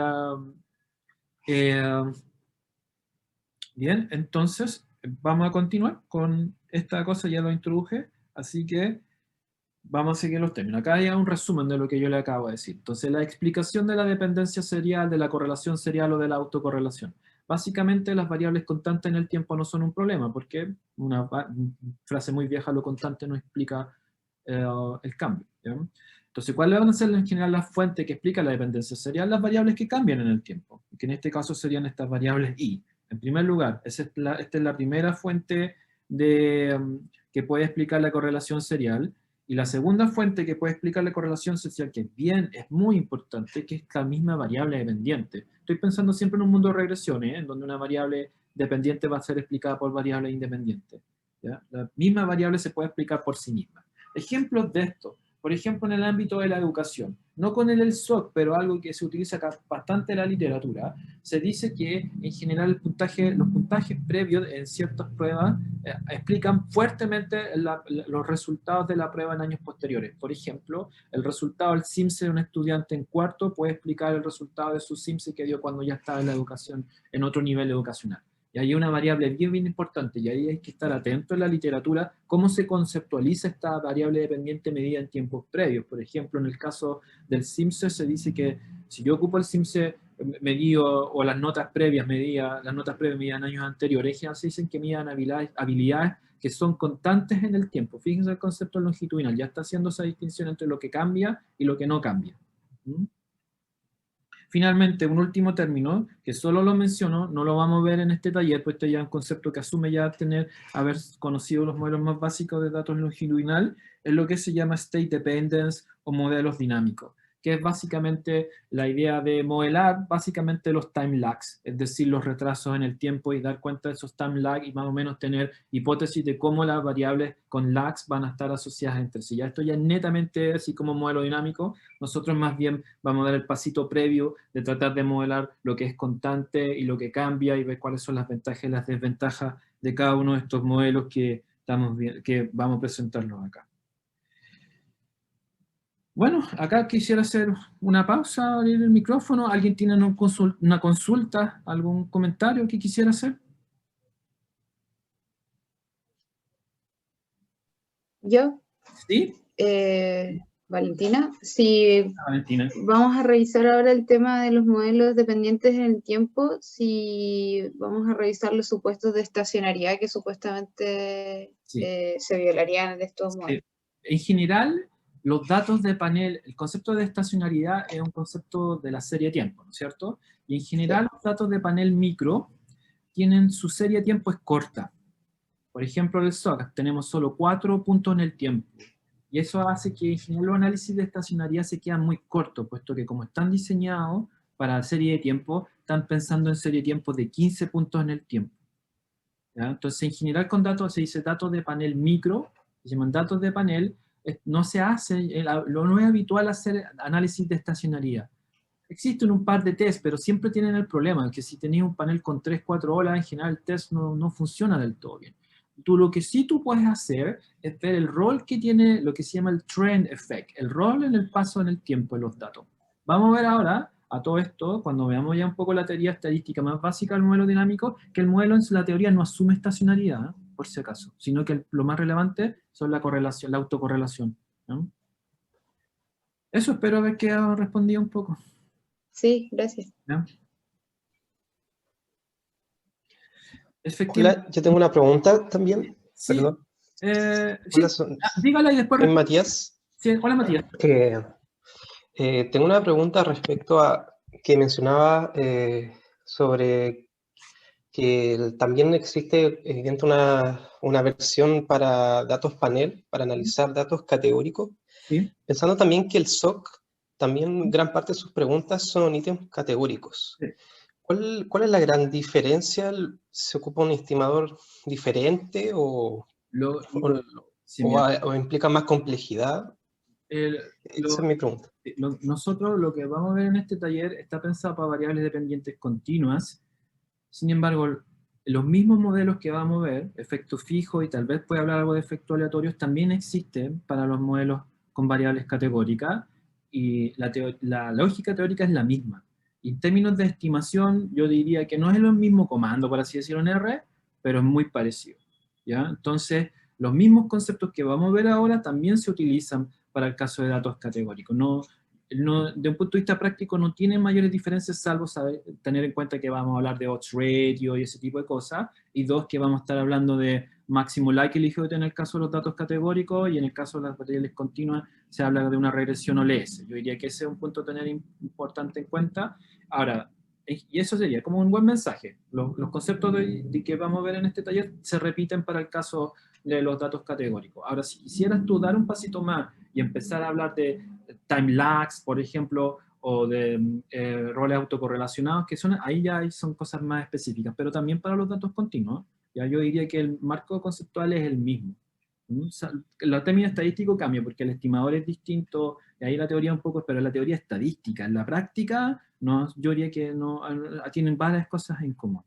Bien, entonces vamos a continuar con esta cosa, ya lo introduje, así que vamos a seguir los términos. Acá hay un resumen de lo que yo le acabo de decir. Entonces, la explicación de la dependencia serial, de la correlación serial o de la autocorrelación. Básicamente, las variables constantes en el tiempo no son un problema, porque una frase muy vieja, lo constante no explica el cambio. ¿Ya? Entonces, ¿cuáles van a ser en general las fuentes que explican la dependencia serial? Las variables que cambian en el tiempo, que en este caso serían estas variables I. En primer lugar, esta es la primera fuente que puede explicar la correlación serial. Y la segunda fuente que puede explicar la correlación social, que es muy importante, que es la misma variable dependiente. Estoy pensando siempre en un mundo de regresiones, en donde una variable dependiente va a ser explicada por variables independientes. ¿Ya? La misma variable se puede explicar por sí misma. Ejemplos de esto, por ejemplo, en el ámbito de la educación, no con el SOC, pero algo que se utiliza acá bastante en la literatura, se dice que en general los puntajes previos en ciertas pruebas explican fuertemente los resultados de la prueba en años posteriores. Por ejemplo, el resultado del CIMSE de un estudiante en cuarto puede explicar el resultado de su CIMSE que dio cuando ya estaba en la educación, en otro nivel educacional. Y hay una variable bien, bien importante, y ahí hay que estar atento en la literatura, cómo se conceptualiza esta variable dependiente medida en tiempos previos. Por ejemplo, en el caso del CIMSE se dice que si yo ocupo el CIMSE medido, o las notas previas medidas en años anteriores, ya se dicen que midan habilidades que son constantes en el tiempo. Fíjense el concepto longitudinal, ya está haciendo esa distinción entre lo que cambia y lo que no cambia. Finalmente, un último término, que solo lo menciono, no lo vamos a ver en este taller, pues este ya es un concepto que asume ya haber conocido los modelos más básicos de datos longitudinal, es lo que se llama state dependence o modelos dinámicos, que es básicamente la idea de modelar básicamente los time lags, es decir, los retrasos en el tiempo y dar cuenta de esos time lags y más o menos tener hipótesis de cómo las variables con lags van a estar asociadas entre sí. Ya esto ya es netamente así como modelo dinámico, nosotros más bien vamos a dar el pasito previo de tratar de modelar lo que es constante y lo que cambia y ver cuáles son las ventajas y las desventajas de cada uno de estos modelos que vamos a presentarlos acá. Bueno, acá quisiera hacer una pausa, abrir el micrófono. ¿Alguien tiene una consulta, algún comentario que quisiera hacer? ¿Yo? ¿Sí? Valentina, si Valentina. vamos a revisar ahora el tema de los modelos dependientes en el tiempo, si vamos a revisar los supuestos de estacionariedad que supuestamente Sí. se violarían de estos modelos. En general, los datos de panel, el concepto de estacionariedad es un concepto de la serie de tiempo, ¿no es cierto? Y en general los datos de panel micro tienen su serie de tiempo es corta. Por ejemplo, en el SOC tenemos solo 4 puntos en el tiempo. Y eso hace que en general los análisis de estacionariedad se quedan muy cortos, puesto que como están diseñados para serie de tiempo, están pensando en serie de tiempo de 15 puntos en el tiempo. ¿Ya? Entonces, en general con datos se dice datos de panel micro, se llaman datos de panel, no se hace, no es habitual hacer análisis de estacionariedad. Existen un par de test, pero siempre tienen el problema, que si tenéis un panel con 3-4 olas, en general el test no funciona del todo bien. Lo que sí tú puedes hacer es ver el rol que tiene lo que se llama el trend effect, el rol en el paso en el tiempo de los datos. Vamos a ver ahora, a todo esto, cuando veamos ya un poco la teoría estadística más básica del modelo dinámico, que el modelo en la teoría no asume estacionariedad, por si acaso, sino que lo más relevante son la correlación, la autocorrelación, ¿no? Eso, espero haber quedado respondido un poco. Sí, gracias. ¿Ya? Hola, yo tengo una pregunta también. Sí. Perdón. Sí. Hola, Dígala y después... soy Matías. Sí, hola Matías. Tengo una pregunta respecto a que mencionaba sobre que también existe una versión para datos panel, para analizar datos categóricos. Sí. Pensando también que el SOC, también gran parte de sus preguntas son ítems categóricos. Sí. ¿Cuál es la gran diferencia? ¿Se ocupa un estimador diferente o implica más complejidad? Esa es mi pregunta. Nosotros lo que vamos a ver en este taller está pensado para variables dependientes continuas. Sin embargo, los mismos modelos que vamos a ver, efecto fijo y tal vez puede hablar algo de efectos aleatorios, también existen para los modelos con variables categóricas y la lógica teórica es la misma. Y en términos de estimación, yo diría que no es el mismo comando, por así decirlo, en R, pero es muy parecido, ¿ya? Entonces, los mismos conceptos que vamos a ver ahora también se utilizan para el caso de datos categóricos. De un punto de vista práctico no tiene mayores diferencias, salvo tener en cuenta que vamos a hablar de odds ratio y ese tipo de cosas, y dos, que vamos a estar hablando de máximo likelihood en el caso de los datos categóricos, y en el caso de las variables continuas se habla de una regresión OLS. Yo diría que ese es un punto a tener importante en cuenta. Ahora, y eso sería como un buen mensaje. Los conceptos de que vamos a ver en este taller se repiten para el caso de los datos categóricos. Ahora, si quisieras tú dar un pasito más y empezar a hablar de time lags, por ejemplo, o de roles autocorrelacionados, que ahí ya son cosas más específicas, pero también para los datos continuos, ya yo diría que el marco conceptual es el mismo. O sea, el término estadístico cambia porque el estimador es distinto, y ahí la teoría un poco, pero la teoría estadística, en la práctica, no, yo diría que no, tienen varias cosas en común.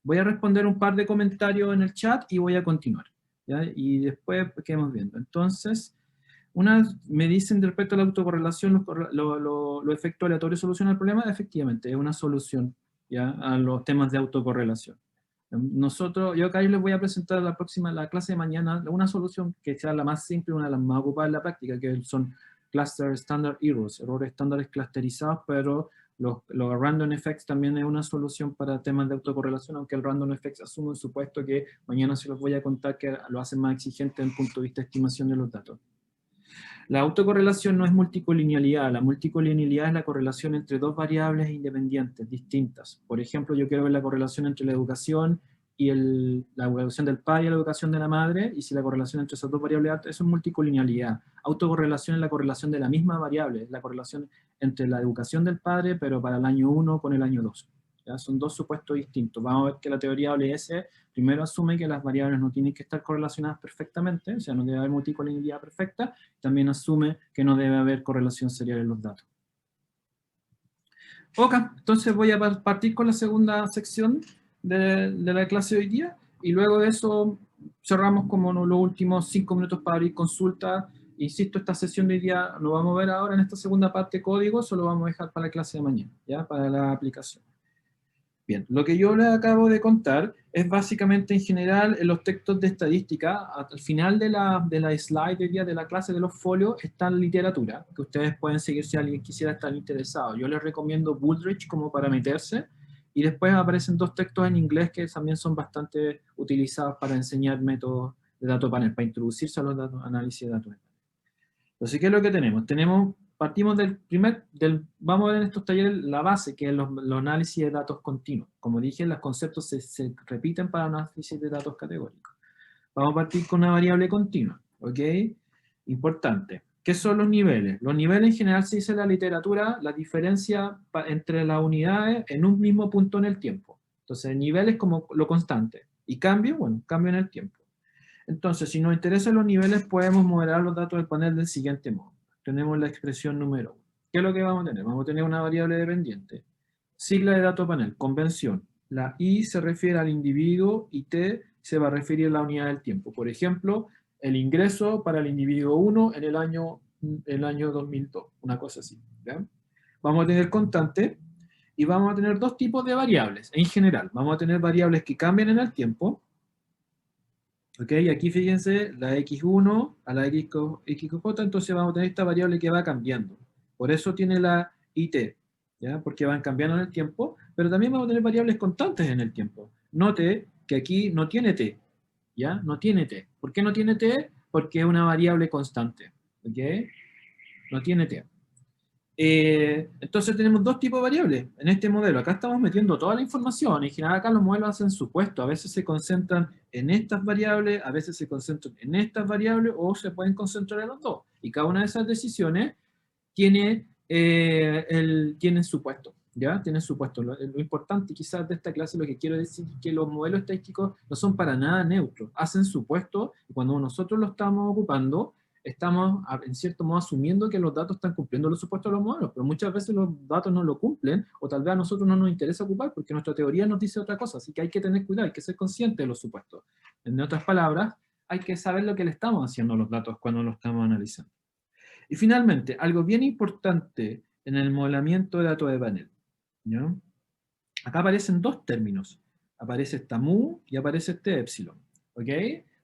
Voy a responder un par de comentarios en el chat y voy a continuar, ¿ya? Y después quedamos viendo. Entonces, me dicen respecto a la autocorrelación, los efectos aleatorios solucionan el problema. Efectivamente, es una solución, ¿ya?, a los temas de autocorrelación. Yo acá les voy a presentar la clase de mañana, una solución que sea la más simple, una de las más ocupadas en la práctica, que son cluster standard errors, errores estándares clusterizados, pero los random effects también es una solución para temas de autocorrelación, aunque el random effects asume un supuesto que mañana se los voy a contar que lo hace más exigente desde el punto de vista de estimación de los datos. La autocorrelación no es multicolinealidad. La multicolinealidad es la correlación entre dos variables independientes, distintas. Por ejemplo, yo quiero ver la correlación entre la educación y la educación del padre y la educación de la madre, y si la correlación entre esas dos variables, eso es multicolinealidad. Autocorrelación es la correlación de la misma variable, es la correlación entre la educación del padre, pero para el año 1 con el año 2. ¿Ya? Son dos supuestos distintos. Vamos a ver que la teoría OLS primero asume que las variables no tienen que estar correlacionadas perfectamente, o sea, no debe haber multicolinealidad perfecta, también asume que no debe haber correlación serial en los datos. Ok, entonces voy a partir con la segunda sección de la clase de hoy día, y luego de eso cerramos como los últimos 5 minutos para abrir consultas. Insisto, esta sesión de hoy día no vamos a ver ahora en esta segunda parte de código, solo vamos a dejar para la clase de mañana, ¿ya?, para la aplicación. Bien, lo que yo les acabo de contar es básicamente en general en los textos de estadística. Al final de la slide del día de la clase de los folios está la literatura, que ustedes pueden seguir si alguien quisiera estar interesado. Yo les recomiendo Booldrich como para meterse, y después aparecen 2 textos en inglés que también son bastante utilizados para enseñar métodos de datos panel, para introducirse a los análisis de datos. Entonces, ¿qué es lo que tenemos? Partimos vamos a ver en estos talleres la base, que es los análisis de datos continuos. Como dije, los conceptos se repiten para análisis de datos categóricos. Vamos a partir con una variable continua, ¿ok? Importante. ¿Qué son los niveles? Los niveles en general se dice en la literatura la diferencia entre las unidades en un mismo punto en el tiempo. Entonces, el nivel es como lo constante. Y cambio, bueno, cambio en el tiempo. Entonces, si nos interesan los niveles, podemos modelar los datos del panel del siguiente modo. Tenemos la expresión número 1. ¿Qué es lo que vamos a tener? Vamos a tener una variable dependiente. Sigla de dato panel, convención. La I se refiere al individuo y T se va a referir a la unidad del tiempo. Por ejemplo, el ingreso para el individuo 1 en el año 2002. Una cosa así, ¿ya? Vamos a tener constante y vamos a tener 2 tipos de variables. En general, vamos a tener variables que cambian en el tiempo. Ok, aquí fíjense, la x1 a la xj, entonces vamos a tener esta variable que va cambiando. Por eso tiene la it, ¿ya? Porque van cambiando en el tiempo, pero también vamos a tener variables constantes en el tiempo. Note que aquí no tiene t, ¿ya? No tiene t. ¿Por qué no tiene t? Porque es una variable constante, ¿ok? No tiene t. Entonces tenemos 2 tipos de variables en este modelo. Acá estamos metiendo toda la información. En general acá los modelos hacen supuesto. A veces se concentran en estas variables, a veces se concentran en estas variables, o se pueden concentrar en los dos. Y cada una de esas decisiones tiene supuesto. ¿Ya? Tiene supuesto. Lo importante quizás de esta clase, lo que quiero decir es que los modelos estadísticos no son para nada neutros. Hacen supuesto, y cuando nosotros lo estamos ocupando, estamos, en cierto modo, asumiendo que los datos están cumpliendo los supuestos de los modelos, pero muchas veces los datos no lo cumplen, o tal vez a nosotros no nos interesa ocupar, porque nuestra teoría nos dice otra cosa, así que hay que tener cuidado, hay que ser consciente de los supuestos. En otras palabras, hay que saber lo que le estamos haciendo a los datos cuando los estamos analizando. Y finalmente, algo bien importante en el modelamiento de datos de panel. ¿ya? Acá aparecen dos términos. Aparece esta mu y aparece este épsilon. ¿Ok?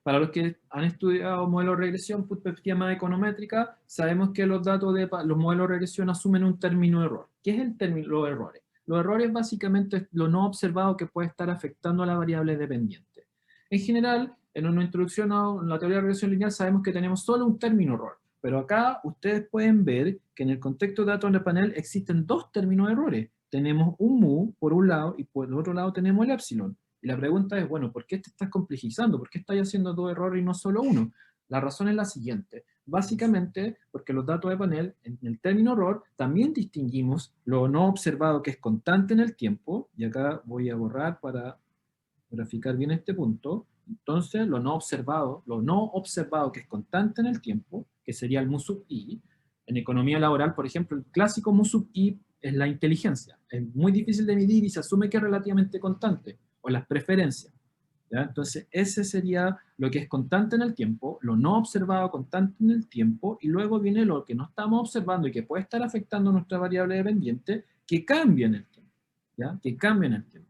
Para los que han estudiado modelos de regresión, perspectiva más econométrica, sabemos que los datos de los modelos de regresión asumen un término error. ¿Qué es el término los errores? Los errores básicamente es lo no observado que puede estar afectando a la variable dependiente. En general, en una introducción a la teoría de regresión lineal sabemos que tenemos solo un término error. Pero acá ustedes pueden ver que en el contexto de datos de panel existen dos términos errores. Tenemos un mu por un lado y por el otro lado tenemos el epsilon. Y la pregunta es, bueno, ¿por qué te estás complejizando? ¿Por qué estás haciendo dos errores y no solo uno? La razón es la siguiente. Básicamente, porque los datos de panel, en el término error, también distinguimos lo no observado que es constante en el tiempo, y acá voy a borrar para graficar bien este punto. Entonces, lo no observado que es constante en el tiempo, que sería el mu sub i. En economía laboral, por ejemplo, el clásico mu sub i es la inteligencia. Es muy difícil de medir y se asume que es relativamente constante, o las preferencias. ¿Ya? Entonces, ese sería lo que es constante en el tiempo, lo no observado constante en el tiempo, y luego viene lo que no estamos observando y que puede estar afectando nuestra variable dependiente, que cambia en el tiempo. ¿Ya? Que cambia en el tiempo.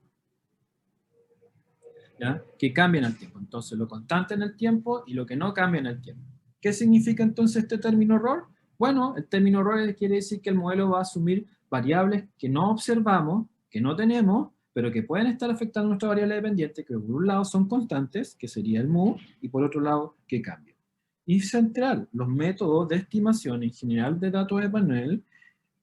¿Ya? Que cambia en el tiempo. Entonces, lo constante en el tiempo y lo que no cambia en el tiempo. ¿Qué significa entonces este término error? Bueno, el término error quiere decir que el modelo va a asumir variables que no observamos, que no tenemos, pero que pueden estar afectando nuestra variable dependiente, que por un lado son constantes, que sería el mu, y por otro lado, que cambian. Y central, los métodos de estimación en general de datos de panel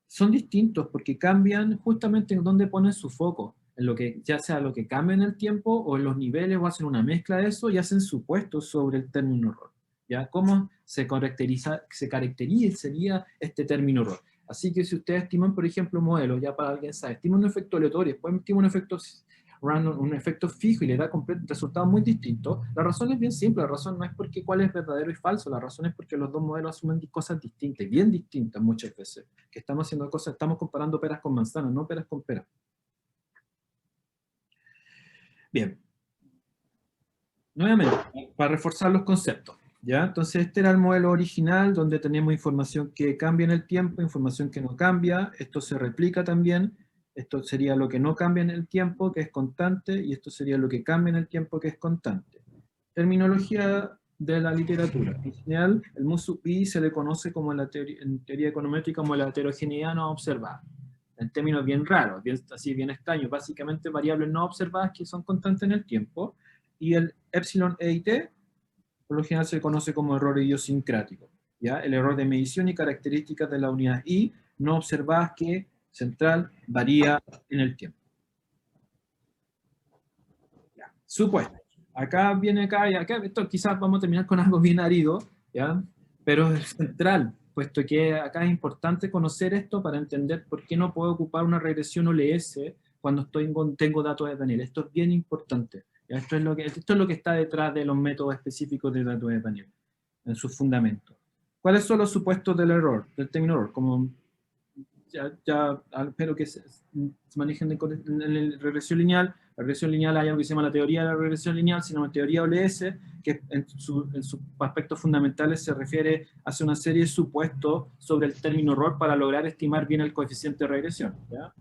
son distintos porque cambian justamente en dónde ponen su foco, en lo que, ya sea lo que cambia en el tiempo o en los niveles, o hacen una mezcla de eso y hacen supuestos sobre el término error. ¿Ya? ¿Cómo se caracterizaría este término error? Así que si ustedes estiman, por ejemplo, modelos, ya para alguien sabe, estiman un efecto aleatorio, después estiman un efecto random, un efecto fijo y le da resultados muy distintos, la razón es bien simple. La razón no es porque cuál es verdadero y falso, la razón es porque los dos modelos asumen cosas distintas, bien distintas muchas veces, que estamos haciendo cosas, estamos comparando peras con manzanas, no peras con peras. Bien. Nuevamente, para reforzar los conceptos. ¿Ya? Entonces este era el modelo original, donde tenemos información que cambia en el tiempo, información que no cambia, esto se replica también, esto sería lo que no cambia en el tiempo, que es constante, y esto sería lo que cambia en el tiempo, que es constante. Terminología de la literatura. En general, el mu sub i se le conoce como en teoría econométrica como la heterogeneidad no observada. En términos bien raros, así bien extraños, básicamente variables no observadas que son constantes en el tiempo, y el epsilon e y t, por lo general se conoce como error idiosincrático. ¿Ya? El error de medición y características de la unidad I no observadas que, central, varía en el tiempo. ¿Ya? Supuesto. Acá viene acá, y acá, esto quizás vamos a terminar con algo bien árido, ¿ya? Pero es central, puesto que acá es importante conocer esto para entender por qué no puedo ocupar una regresión OLS cuando tengo datos de panel. Esto es bien importante. Esto es lo que está detrás de los métodos específicos de datos de panel, en sus fundamentos. ¿Cuáles son los supuestos del error, del término error? Como ya espero que se manejen en la regresión lineal. La regresión lineal hay algo que se llama la teoría de la regresión lineal, sino la teoría OLS, que en sus aspectos fundamentales se refiere a hacer una serie de supuestos sobre el término error para lograr estimar bien el coeficiente de regresión. ¿Ya?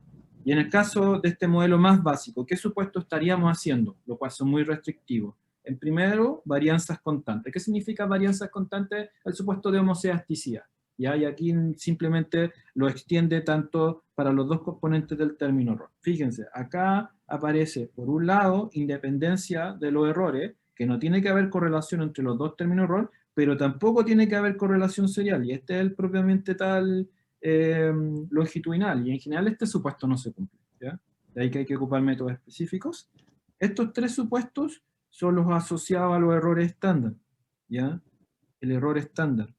Y en el caso de este modelo más básico, ¿qué supuesto estaríamos haciendo? Lo cual son muy restrictivos. En primero, varianzas constantes. ¿Qué significa varianzas constantes? El supuesto de homoceasticidad. ¿Ya? Y aquí simplemente lo extiende tanto para los dos componentes del término error. Fíjense, acá aparece, por un lado, independencia de los errores, que no tiene que haber correlación entre los dos términos error, pero tampoco tiene que haber correlación serial. Y este es el propiamente tal longitudinal, y en general este supuesto no se cumple. ¿Ya? De ahí que hay que ocupar métodos específicos. Estos tres supuestos son los asociados a los errores estándar. ¿Ya? El error estándar.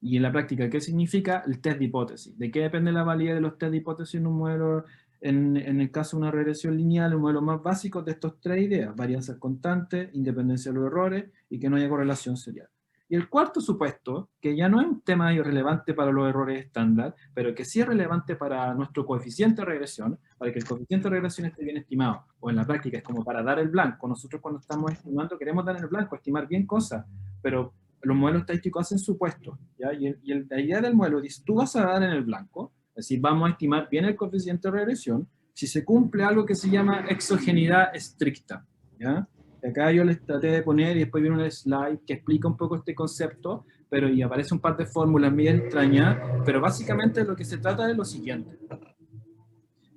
Y en la práctica, ¿qué significa? El test de hipótesis. ¿De qué depende la validez de los test de hipótesis en un modelo, en el caso de una regresión lineal, un modelo más básico de estas tres ideas? Varianzas constantes, independencia de los errores, y que no haya correlación serial. Y el cuarto supuesto, que ya no es un tema irrelevante para los errores estándar, pero que sí es relevante para nuestro coeficiente de regresión, para que el coeficiente de regresión esté bien estimado, o en la práctica es como para dar el blanco. Nosotros cuando estamos estimando queremos dar el blanco, estimar bien cosas, pero los modelos estadísticos hacen supuestos, ¿ya? Y la idea del modelo dice, tú vas a dar en el blanco, es decir, vamos a estimar bien el coeficiente de regresión, si se cumple algo que se llama exogeneidad estricta, ¿ya? Y acá yo les traté de poner, y después viene un slide que explica un poco este concepto, pero y aparece un par de fórmulas bien extrañas, pero básicamente lo que se trata es lo siguiente.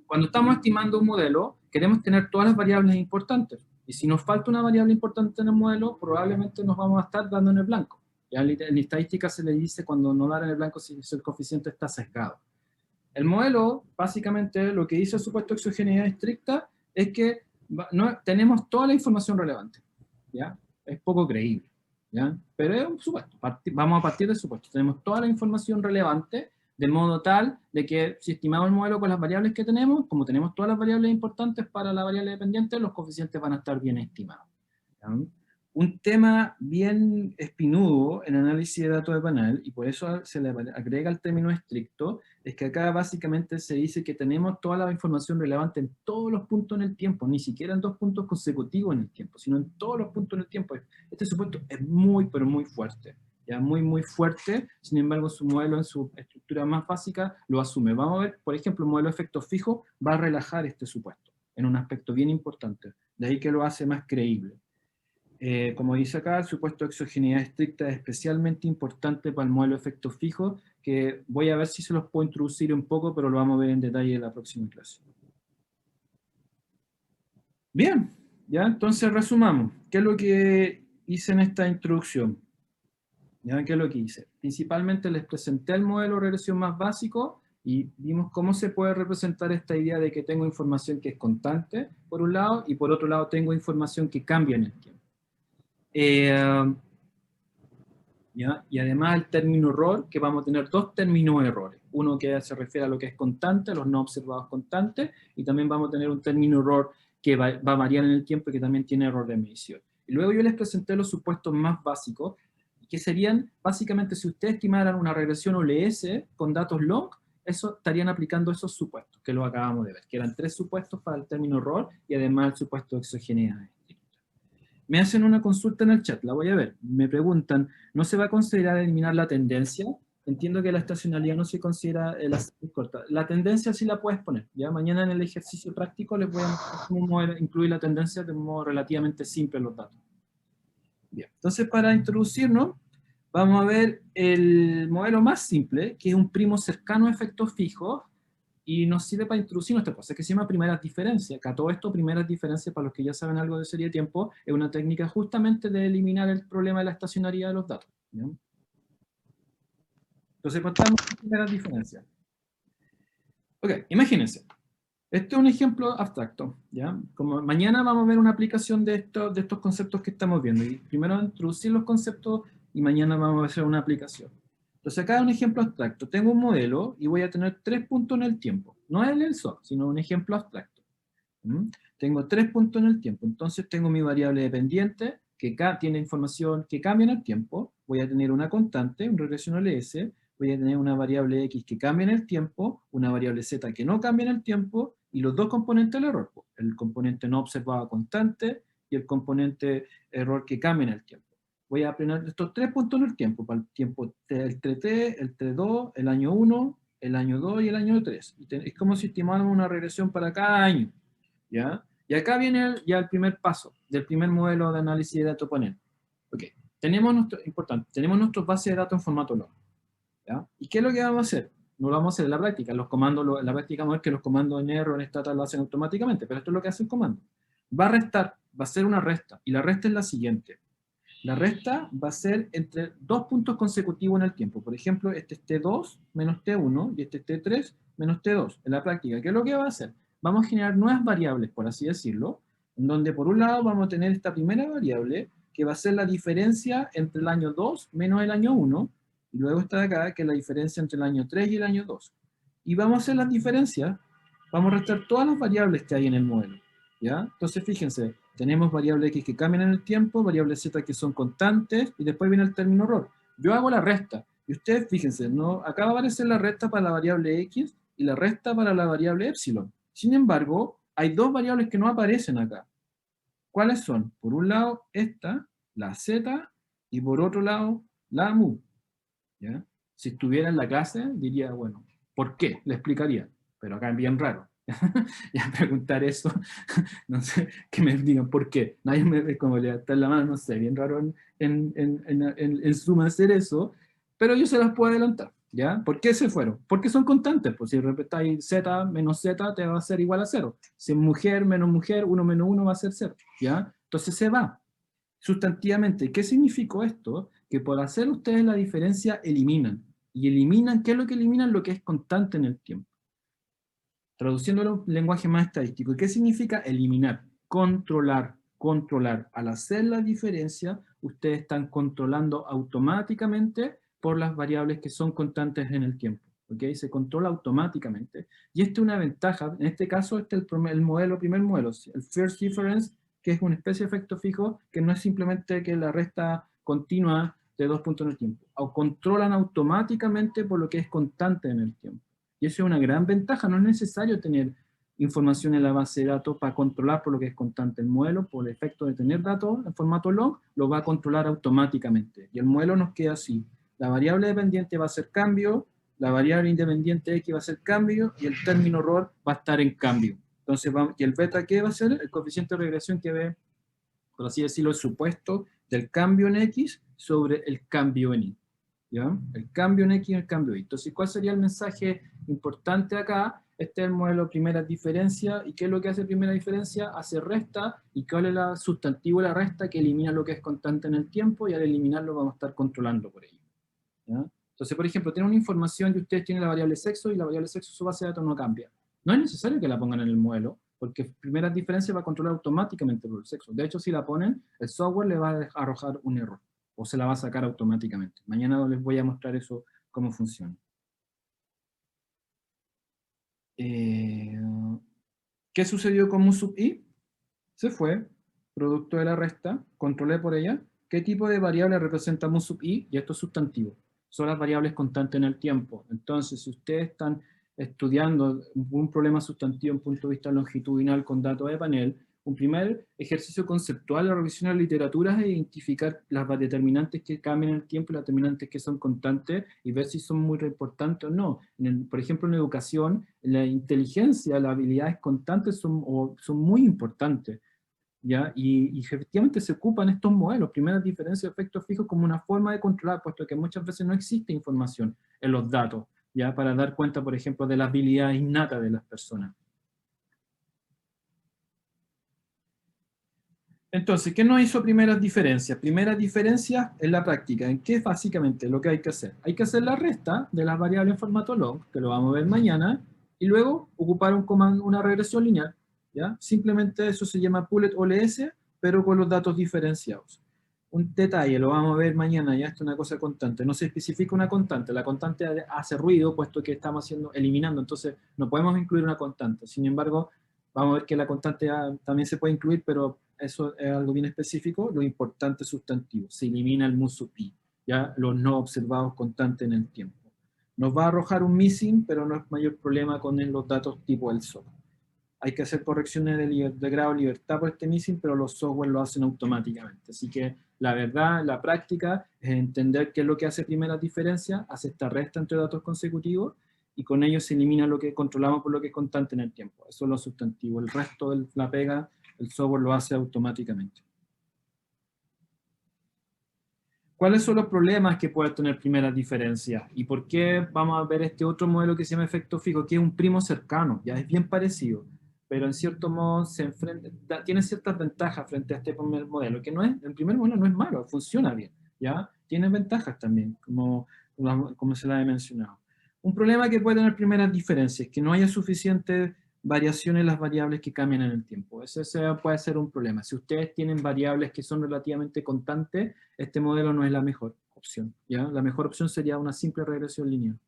Cuando estamos estimando un modelo, queremos tener todas las variables importantes, y si nos falta una variable importante en el modelo, probablemente nos vamos a estar dando en el blanco. Ya en estadística se le dice cuando no dar en el blanco si el coeficiente está sesgado. El modelo, básicamente, lo que dice el supuesto de exogeneidad estricta es que no, tenemos toda la información relevante, ¿ya? Es poco creíble, ¿ya? Pero es un supuesto, vamos a partir del supuesto. Tenemos toda la información relevante, de modo tal de que si estimamos el modelo con las variables que tenemos, como tenemos todas las variables importantes para la variable dependiente, los coeficientes van a estar bien estimados, ¿ya? Un tema bien espinudo en análisis de datos de panel, y por eso se le agrega el término estricto, es que acá básicamente se dice que tenemos toda la información relevante en todos los puntos en el tiempo, ni siquiera en 2 puntos consecutivos en el tiempo, sino en todos los puntos en el tiempo. Este supuesto es muy, pero muy fuerte, ya muy, muy fuerte. Sin embargo, su modelo en su estructura más básica lo asume. Vamos a ver, por ejemplo, el modelo de efectos fijos va a relajar este supuesto, en un aspecto bien importante, de ahí que lo hace más creíble. Como dice acá, el supuesto de exogeneidad estricta es especialmente importante para el modelo de efectos fijos, que voy a ver si se los puedo introducir un poco, pero lo vamos a ver en detalle en la próxima clase. Bien, ya entonces resumamos. ¿Qué es lo que hice en esta introducción? ¿Ya? ¿Qué es lo que hice? Principalmente les presenté el modelo de regresión más básico y vimos cómo se puede representar esta idea de que tengo información que es constante, por un lado, y por otro lado tengo información que cambia en el tiempo. ¿Ya? Y además el término error, que vamos a tener 2 términos errores. Uno que se refiere a lo que es constante, los no observados constantes, y también vamos a tener un término error que va a variar en el tiempo y que también tiene error de medición. Y luego yo les presenté los supuestos más básicos, que serían, básicamente, si ustedes estimaran una regresión OLS con datos long, eso estarían aplicando esos supuestos, que lo acabamos de ver, que eran 3 supuestos para el término error, y además el supuesto de exogeneidad. Me hacen una consulta en el chat, la voy a ver. Me preguntan, ¿no se va a considerar eliminar la tendencia? Entiendo que la estacionalidad no se considera la corta. La tendencia sí la puedes poner. Ya mañana en el ejercicio práctico les voy a mostrar cómo incluir la tendencia de un modo relativamente simple en los datos. Bien, entonces para introducirnos, vamos a ver el modelo más simple, que es un primo cercano a efectos fijos, y nos sirve para introducir nuestra cosa, que se llama primeras diferencias. Acá todo esto, primeras diferencias, para los que ya saben algo de serie de tiempo, es una técnica justamente de eliminar el problema de la estacionariedad de los datos, ¿ya? Entonces, contamos primeras diferencias. Ok, imagínense. Este es un ejemplo abstracto, ¿ya? Como mañana vamos a ver una aplicación de estos conceptos que estamos viendo. Y primero introducir los conceptos y mañana vamos a hacer una aplicación. Entonces acá un ejemplo abstracto. Tengo un modelo y voy a tener 3 puntos en el tiempo. No es el SOC, sino un ejemplo abstracto. Tengo 3 puntos en el tiempo. Entonces tengo mi variable dependiente que tiene información que cambia en el tiempo. Voy a tener una constante, un regresión LS. Voy a tener una variable X que cambia en el tiempo, una variable Z que no cambia en el tiempo, y los 2 componentes del error. El componente no observado constante y el componente error que cambia en el tiempo. Voy a aprender estos 3 puntos en el tiempo, para el tiempo el T3, el T2, el año 1, el año 2 y el año 3. Es como si estimáramos una regresión para cada año, ¿ya? Y acá viene ya el primer paso del primer modelo de análisis de datos panel. Ok, tenemos nuestras bases de datos en formato log, ¿ya? ¿Y qué es lo que vamos a hacer? No lo vamos a hacer en la práctica. Los comandos, en la práctica vamos a ver que los comandos en error, en stata lo hacen automáticamente, pero esto es lo que hace el comando. Va a restar, va a ser una resta, y la resta es la siguiente. La resta va a ser entre 2 puntos consecutivos en el tiempo. Por ejemplo, este es T2 menos T1 y este es T3 menos T2. En la práctica, ¿qué es lo que va a hacer? Vamos a generar nuevas variables, por así decirlo, en donde por un lado vamos a tener esta primera variable, que va a ser la diferencia entre el año 2 menos el año 1, y luego está acá, que es la diferencia entre el año 3 y el año 2. Y vamos a hacer las diferencias, vamos a restar todas las variables que hay en el modelo, ¿ya? Entonces fíjense, tenemos variable X que cambian en el tiempo, variable Z que son constantes, y después viene el término error. Yo hago la resta, y ustedes fíjense, ¿no? Acá va a aparecer la resta para la variable X y la resta para la variable epsilon. Sin embargo, hay 2 variables que no aparecen acá. ¿Cuáles son? Por un lado, esta, la Z, y por otro lado, la mu. ¿Ya? Si estuviera en la clase, diría, bueno, ¿por qué? Le explicaría, pero acá es bien raro. Ya preguntar eso, no sé, que me digan por qué. Nadie me ve como levantar la mano, no sé, bien raro en Zoom hacer eso, pero yo se las puedo adelantar, ¿ya? ¿Por qué se fueron? Porque son constantes, pues si repetáis z menos z te va a ser igual a 0. Si es mujer menos mujer, 1 menos 1 va a ser 0, ¿ya? Entonces se va. Sustantivamente, ¿qué significó esto? Que por hacer ustedes la diferencia eliminan. Y eliminan, ¿qué es lo que eliminan? Lo que es constante en el tiempo. Traduciéndolo en lenguaje más estadístico, ¿qué significa eliminar? Controlar, controlar. Al hacer la diferencia, ustedes están controlando automáticamente por las variables que son constantes en el tiempo. ¿Okay? Se controla automáticamente. Y esta es una ventaja, en este caso, este es el primer modelo, el first difference, que es una especie de efecto fijo, que no es simplemente que la resta continua de 2 puntos en el tiempo. O controlan automáticamente por lo que es constante en el tiempo. Y eso es una gran ventaja, no es necesario tener información en la base de datos para controlar por lo que es constante. El modelo, por el efecto de tener datos en formato log, lo va a controlar automáticamente. Y el modelo nos queda así. La variable dependiente va a ser cambio, la variable independiente x va a ser cambio, y el término error va a estar en cambio. Entonces, ¿y el beta qué va a ser? El coeficiente de regresión que ve, por así decirlo, el supuesto del cambio en x sobre el cambio en y. ¿Ya? El cambio en x y el cambio y. Entonces, ¿cuál sería el mensaje importante acá? Este es el modelo primera diferencia. ¿Y qué es lo que hace primera diferencia? Hace resta. ¿Y cuál es el sustantivo de la resta? Que elimina lo que es constante en el tiempo, y al eliminarlo vamos a estar controlando por ello. ¿Ya? Entonces, por ejemplo, tienen una información y ustedes tienen la variable sexo, y la variable sexo, su base de datos no cambia. No es necesario que la pongan en el modelo, porque primera diferencia va a controlar automáticamente por el sexo. De hecho, si la ponen, el software le va a arrojar un error, o se la va a sacar automáticamente. Mañana les voy a mostrar eso, cómo funciona. ¿Qué sucedió con mu sub i? Se fue, producto de la resta, controlé por ella. ¿Qué tipo de variable representa mu sub i? Y esto es sustantivo. Son las variables constantes en el tiempo. Entonces, si ustedes están estudiando un problema sustantivo en punto de vista longitudinal con datos de panel, un primer ejercicio conceptual de revisión de literaturas es identificar las determinantes que cambian en el tiempo y las determinantes que son constantes, y ver si son muy importantes o no. Por ejemplo, en educación, la inteligencia, las habilidades constantes son muy importantes, ¿ya? Y efectivamente se ocupan estos modelos, primeras diferencias de efectos fijos, como una forma de controlar, puesto que muchas veces no existe información en los datos, ¿ya? Para dar cuenta, por ejemplo, de la habilidad innata de las personas. Entonces, ¿qué nos hizo primeras diferencias? Primeras diferencias en la práctica. ¿En qué es básicamente lo que hay que hacer? Hay que hacer la resta de las variables en formato log, que lo vamos a ver mañana, y luego ocupar una regresión lineal, ¿ya? Simplemente eso se llama Poolet OLS, pero con los datos diferenciados. Un detalle, lo vamos a ver mañana, ya esto es una cosa constante. No se especifica una constante, la constante hace ruido, puesto que estamos eliminando, entonces no podemos incluir una constante. Sin embargo, vamos a ver que la constante también se puede incluir, pero eso es algo bien específico. Lo importante es sustantivo. Se elimina el mu sub i, ya los no observados constantes en el tiempo. Nos va a arrojar un missing, pero no es mayor problema con los datos tipo el SOC. Hay que hacer correcciones de grado de libertad por este missing, pero los software lo hacen automáticamente. Así que la verdad, la práctica, es entender qué es lo que hace primera diferencia, hace esta resta entre datos consecutivos, y con ello se elimina lo que controlamos por lo que es constante en el tiempo. Eso es lo sustantivo. El resto de la pega, el software lo hace automáticamente. ¿Cuáles son los problemas que puede tener primeras diferencias? ¿Y por qué vamos a ver este otro modelo que se llama efecto fijo, que es un primo cercano? Ya es bien parecido, pero en cierto modo tiene ciertas ventajas frente a este primer modelo, que no es, el primer modelo no es malo, funciona bien, ¿ya? Tiene ventajas también, como se la he mencionado. Un problema que puede tener primeras diferencias, que no haya suficiente variación en las variables que cambian en el tiempo. Ese puede ser un problema. Si ustedes tienen variables que son relativamente constantes, este modelo no es la mejor opción, ¿ya? La mejor opción sería una simple regresión lineal.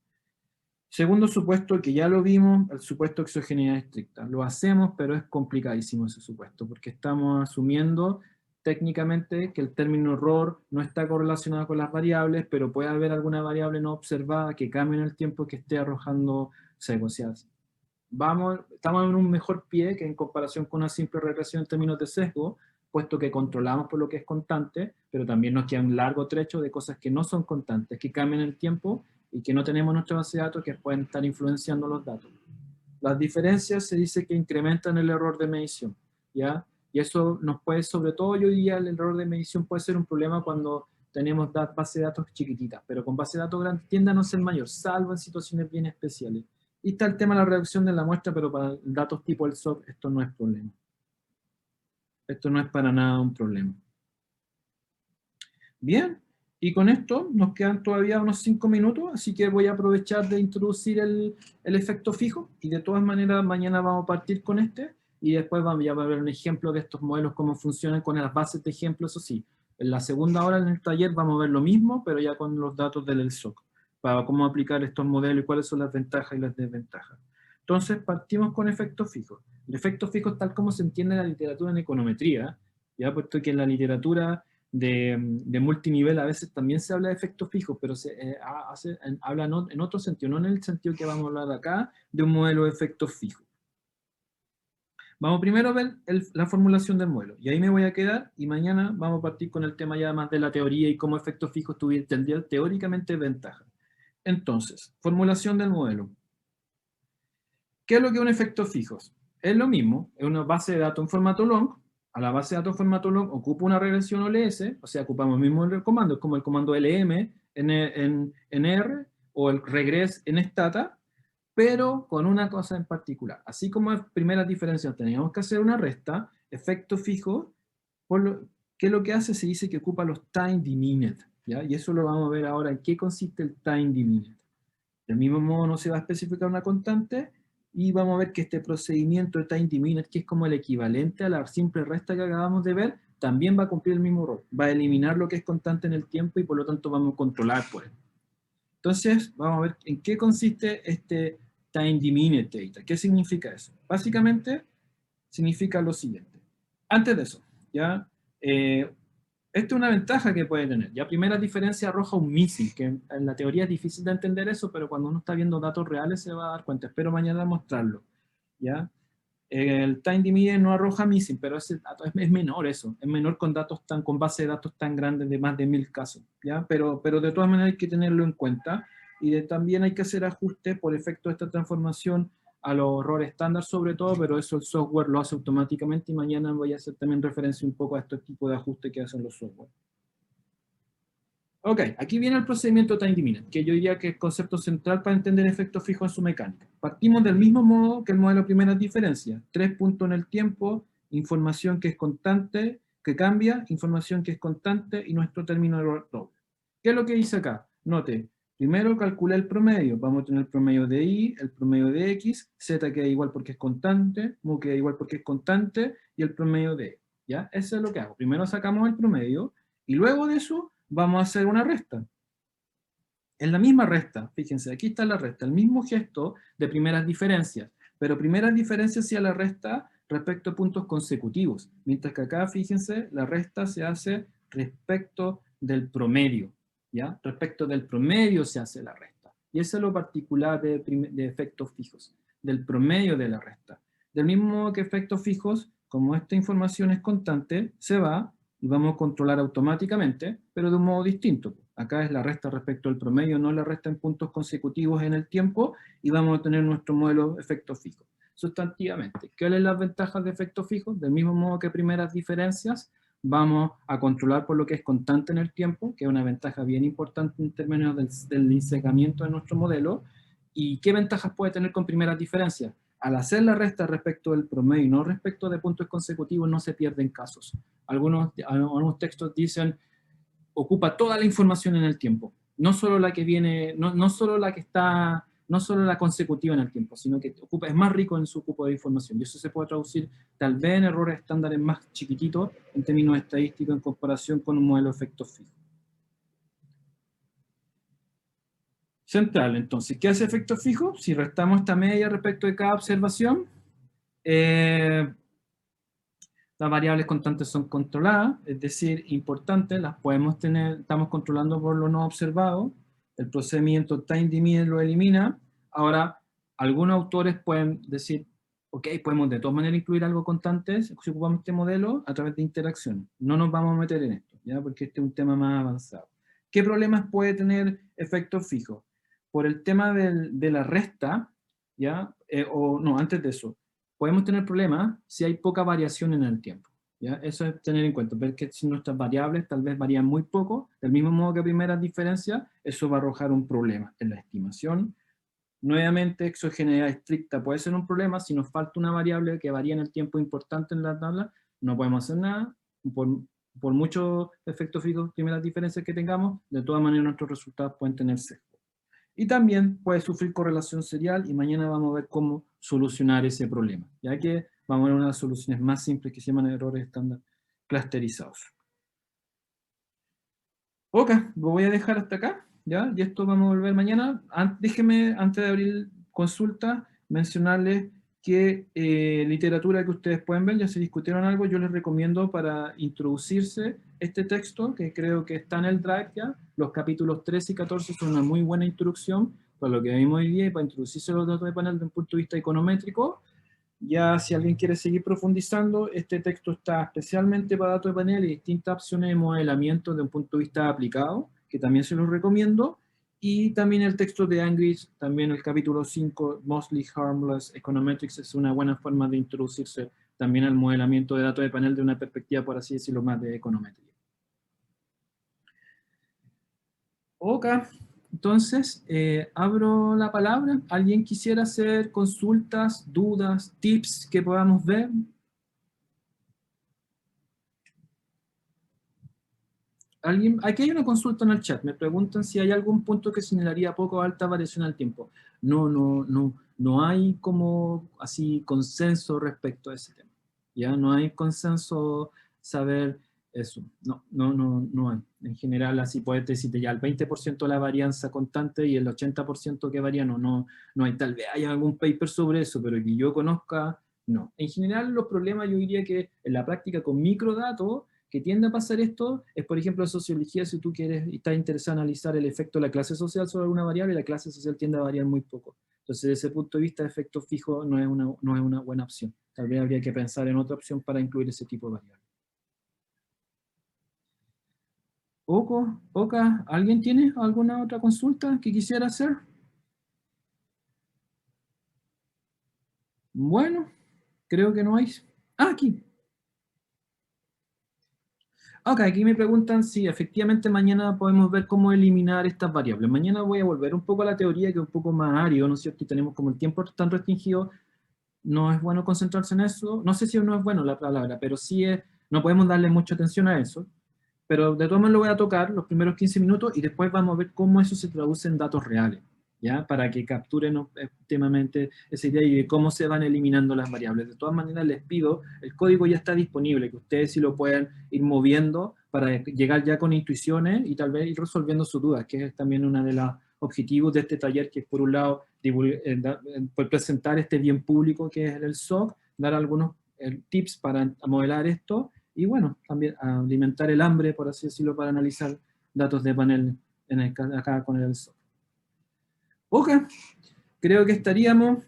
Segundo supuesto, que ya lo vimos, el supuesto de exogeneidad estricta. Lo hacemos, pero es complicadísimo ese supuesto, porque estamos asumiendo técnicamente que el término error no está correlacionado con las variables, pero puede haber alguna variable no observada que cambie en el tiempo que esté arrojando sesgos. Estamos en un mejor pie que en comparación con una simple regresión en términos de sesgo, puesto que controlamos por lo que es constante, pero también nos queda un largo trecho de cosas que no son constantes, que cambian en el tiempo y que no tenemos en nuestra base de datos, que pueden estar influenciando los datos. Las diferencias se dice que incrementan el error de medición, ¿ya? Y eso nos puede, sobre todo hoy día, el error de medición puede ser un problema cuando tenemos bases de datos chiquititas, pero con bases de datos grandes tiende a no ser mayor, salvo en situaciones bien especiales. Y está el tema de la reducción de la muestra, pero para datos tipo el SOC esto no es problema. Esto no es para nada un problema. Bien, y con esto nos quedan todavía unos 5 minutos, así que voy a aprovechar de introducir el efecto fijo, y de todas maneras mañana vamos a partir con este, y después ya va a ver un ejemplo de estos modelos, cómo funcionan con las bases de ejemplo, eso sí. En la segunda hora en el taller vamos a ver lo mismo, pero ya con los datos del SOC, para cómo aplicar estos modelos y cuáles son las ventajas y las desventajas. Entonces partimos con efectos fijos. El efecto fijo es tal como se entiende en la literatura en econometría, ya puesto que en la literatura de multinivel a veces también se habla de efectos fijos, pero se habla en otro sentido, no en el sentido que vamos a hablar acá, de un modelo de efectos fijos. Vamos primero a ver la formulación del modelo, y ahí me voy a quedar, y mañana vamos a partir con el tema ya más de la teoría y cómo efectos fijos tendrían teóricamente ventaja. Entonces, formulación del modelo. ¿Qué es lo que es un efecto fijo? Es lo mismo, es una base de datos en formato long. A la base de datos en formato long ocupa una regresión OLS, o sea, ocupamos el mismo comando, como el comando LM en R, o el regress en stata, pero con una cosa en particular. Así como en primeras diferencias teníamos que hacer una resta, efecto fijo, ¿qué es lo que hace? Se dice que ocupa los time diminished, ¿ya? Y eso lo vamos a ver ahora, en qué consiste el time diminished. Del mismo modo no se va a especificar una constante, y vamos a ver que este procedimiento de time diminished, que es como el equivalente a la simple resta que acabamos de ver, también va a cumplir el mismo rol. Va a eliminar lo que es constante en el tiempo, y por lo tanto vamos a controlar por él. Entonces, vamos a ver en qué consiste este time diminished data. ¿Qué significa eso? Básicamente, significa lo siguiente. Antes de eso, ¿ya? Esta es una ventaja que puede tener. Ya primera diferencia arroja un missing, que en la teoría es difícil de entender eso, pero cuando uno está viendo datos reales se va a dar cuenta. Espero mañana mostrarlo, ¿ya? El time diminished no arroja missing, pero es menor eso. Es menor con datos con base de datos tan grandes de más de 1000 casos, ¿ya? Pero de todas maneras hay que tenerlo en cuenta, y también hay que hacer ajustes por efecto de esta transformación a los errores estándar sobre todo, pero eso el software lo hace automáticamente, y mañana voy a hacer también referencia un poco a este tipo de ajustes que hacen los software. Ok, aquí viene el procedimiento time diminished, que yo diría que es el concepto central para entender efectos fijos en su mecánica. Partimos del mismo modo que el modelo de primeras diferencias. 3 puntos en el tiempo, información que es constante, que cambia, información que es constante, y nuestro término de error doble. ¿Qué es lo que dice acá? Note, primero calculé el promedio. Vamos a tener el promedio de y, el promedio de x, z queda igual porque es constante, mu queda igual porque es constante, y el promedio de, ¿ya? Eso es lo que hago. Primero sacamos el promedio, y luego de eso vamos a hacer una resta. Es la misma resta, fíjense, aquí está la resta, el mismo gesto de primeras diferencias, pero primeras diferencias hacia la resta respecto a puntos consecutivos, mientras que acá, fíjense, la resta se hace respecto del promedio, ¿ya? Respecto del promedio se hace la resta. Y eso es lo particular de efectos fijos, del promedio de la resta. Del mismo modo que efectos fijos, como esta información es constante, se va, y vamos a controlar automáticamente, pero de un modo distinto. Acá es la resta respecto al promedio, no la resta en puntos consecutivos en el tiempo, y vamos a tener nuestro modelo de efectos fijos. Sustantivamente, ¿qué son las ventajas de efectos fijos? Del mismo modo que primeras diferencias, vamos a controlar por lo que es constante en el tiempo, que es una ventaja bien importante en términos del ensegamiento de nuestro modelo. ¿Y qué ventajas puede tener con primeras diferencias? Al hacer la resta respecto del promedio y no respecto de puntos consecutivos, no se pierden casos. Algunos textos dicen, ocupa toda la información en el tiempo, no solo la que viene, no solo la que está, no solo la consecutiva en el tiempo, sino que es más rico en su cupo de información, y eso se puede traducir tal vez en errores estándares más chiquititos en términos estadísticos en comparación con un modelo de efectos fijos. Central, entonces, ¿qué hace efecto fijo? Si restamos esta media respecto de cada observación, las variables constantes son controladas, es decir, importantes, las podemos tener, estamos controlando por lo no observado, el procedimiento time diminished lo elimina. Ahora, algunos autores pueden decir, ok, podemos de todas maneras incluir algo constante si ocupamos este modelo a través de interacciones. No nos vamos a meter en esto, ¿ya? Porque este es un tema más avanzado. ¿Qué problemas puede tener efectos fijos? Por el tema de la resta, ¿ya? O no, antes de eso, podemos tener problemas si hay poca variación en el tiempo, ¿ya? Eso es tener en cuenta, ver que si nuestras variables tal vez varían muy poco, del mismo modo que primeras diferencias, eso va a arrojar un problema en la estimación. Nuevamente, exogeneidad estricta puede ser un problema si nos falta una variable que varía en el tiempo importante en la tabla, no podemos hacer nada, por muchos efectos fijos, primeras diferencias que tengamos, de todas maneras nuestros resultados pueden tener sesgo. Y también puede sufrir correlación serial, y mañana vamos a ver cómo solucionar ese problema, ya que vamos a ver unas soluciones más simples que se llaman errores estándar clusterizados. Ok, lo voy a dejar hasta acá, ¿ya? Y esto vamos a volver mañana. Déjenme, antes de abrir consulta, mencionarles que literatura que ustedes pueden ver, ya se discutieron algo, yo les recomiendo para introducirse este texto, que creo que está en el Drive ya, los capítulos 13 y 14 son una muy buena introducción para lo que vimos hoy día y para introducirse los datos de panel desde un punto de vista econométrico. Ya si alguien quiere seguir profundizando, este texto está especialmente para datos de panel y distintas opciones de modelamiento desde un punto de vista aplicado, que también se los recomiendo, y también el texto de Angrich, también el capítulo 5, Mostly Harmless Econometrics, es una buena forma de introducirse también al modelamiento de datos de panel de una perspectiva, por así decirlo, más de econometría. Ok. Entonces, abro la palabra. ¿Alguien quisiera hacer consultas, dudas, tips que podamos ver? ¿Alguien? Aquí hay una consulta en el chat. Me preguntan si hay algún punto que señalaría poco o alta variación al tiempo. No hay como así consenso respecto a ese tema. Ya no hay consenso saber eso. No hay. En general, así puedes decirte ya el 20% de la varianza constante y el 80% que varía, no hay. Tal vez haya algún paper sobre eso, pero que yo conozca, no. En general, los problemas yo diría que en la práctica con microdatos, que tiende a pasar esto, es por ejemplo en sociología, si tú quieres y estás interesado en analizar el efecto de la clase social sobre alguna variable, la clase social tiende a variar muy poco. Entonces, desde ese punto de vista, efecto fijo no es una buena opción. Tal vez habría que pensar en otra opción para incluir ese tipo de variables. Oka, ¿alguien tiene alguna otra consulta que quisiera hacer? Bueno, creo que no hay. Ah, aquí. Ok, aquí me preguntan si efectivamente mañana podemos ver cómo eliminar estas variables. Mañana voy a volver un poco a la teoría, que es un poco más árido, ¿no es cierto? Y tenemos como el tiempo tan restringido, no es bueno concentrarse en eso. No sé si no es bueno la palabra, pero sí es, no podemos darle mucha atención a eso. Pero de todas maneras lo voy a tocar los primeros 15 minutos y después vamos a ver cómo eso se traduce en datos reales, ¿ya? Para que capturen óptimamente esa idea y de cómo se van eliminando las variables. De todas maneras les pido, el código ya está disponible, que ustedes sí lo pueden ir moviendo para llegar ya con intuiciones y tal vez ir resolviendo sus dudas, que es también uno de los objetivos de este taller, que es por un lado presentar este bien público que es el SOC, dar algunos tips para modelar esto, y bueno, también alimentar el hambre, por así decirlo, para analizar datos de panel acá con el SOC. Ok, creo que estaríamos.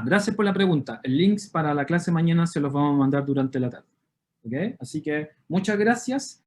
Gracias por la pregunta. El link para la clase mañana se los vamos a mandar durante la tarde. ¿Ok? Así que muchas gracias.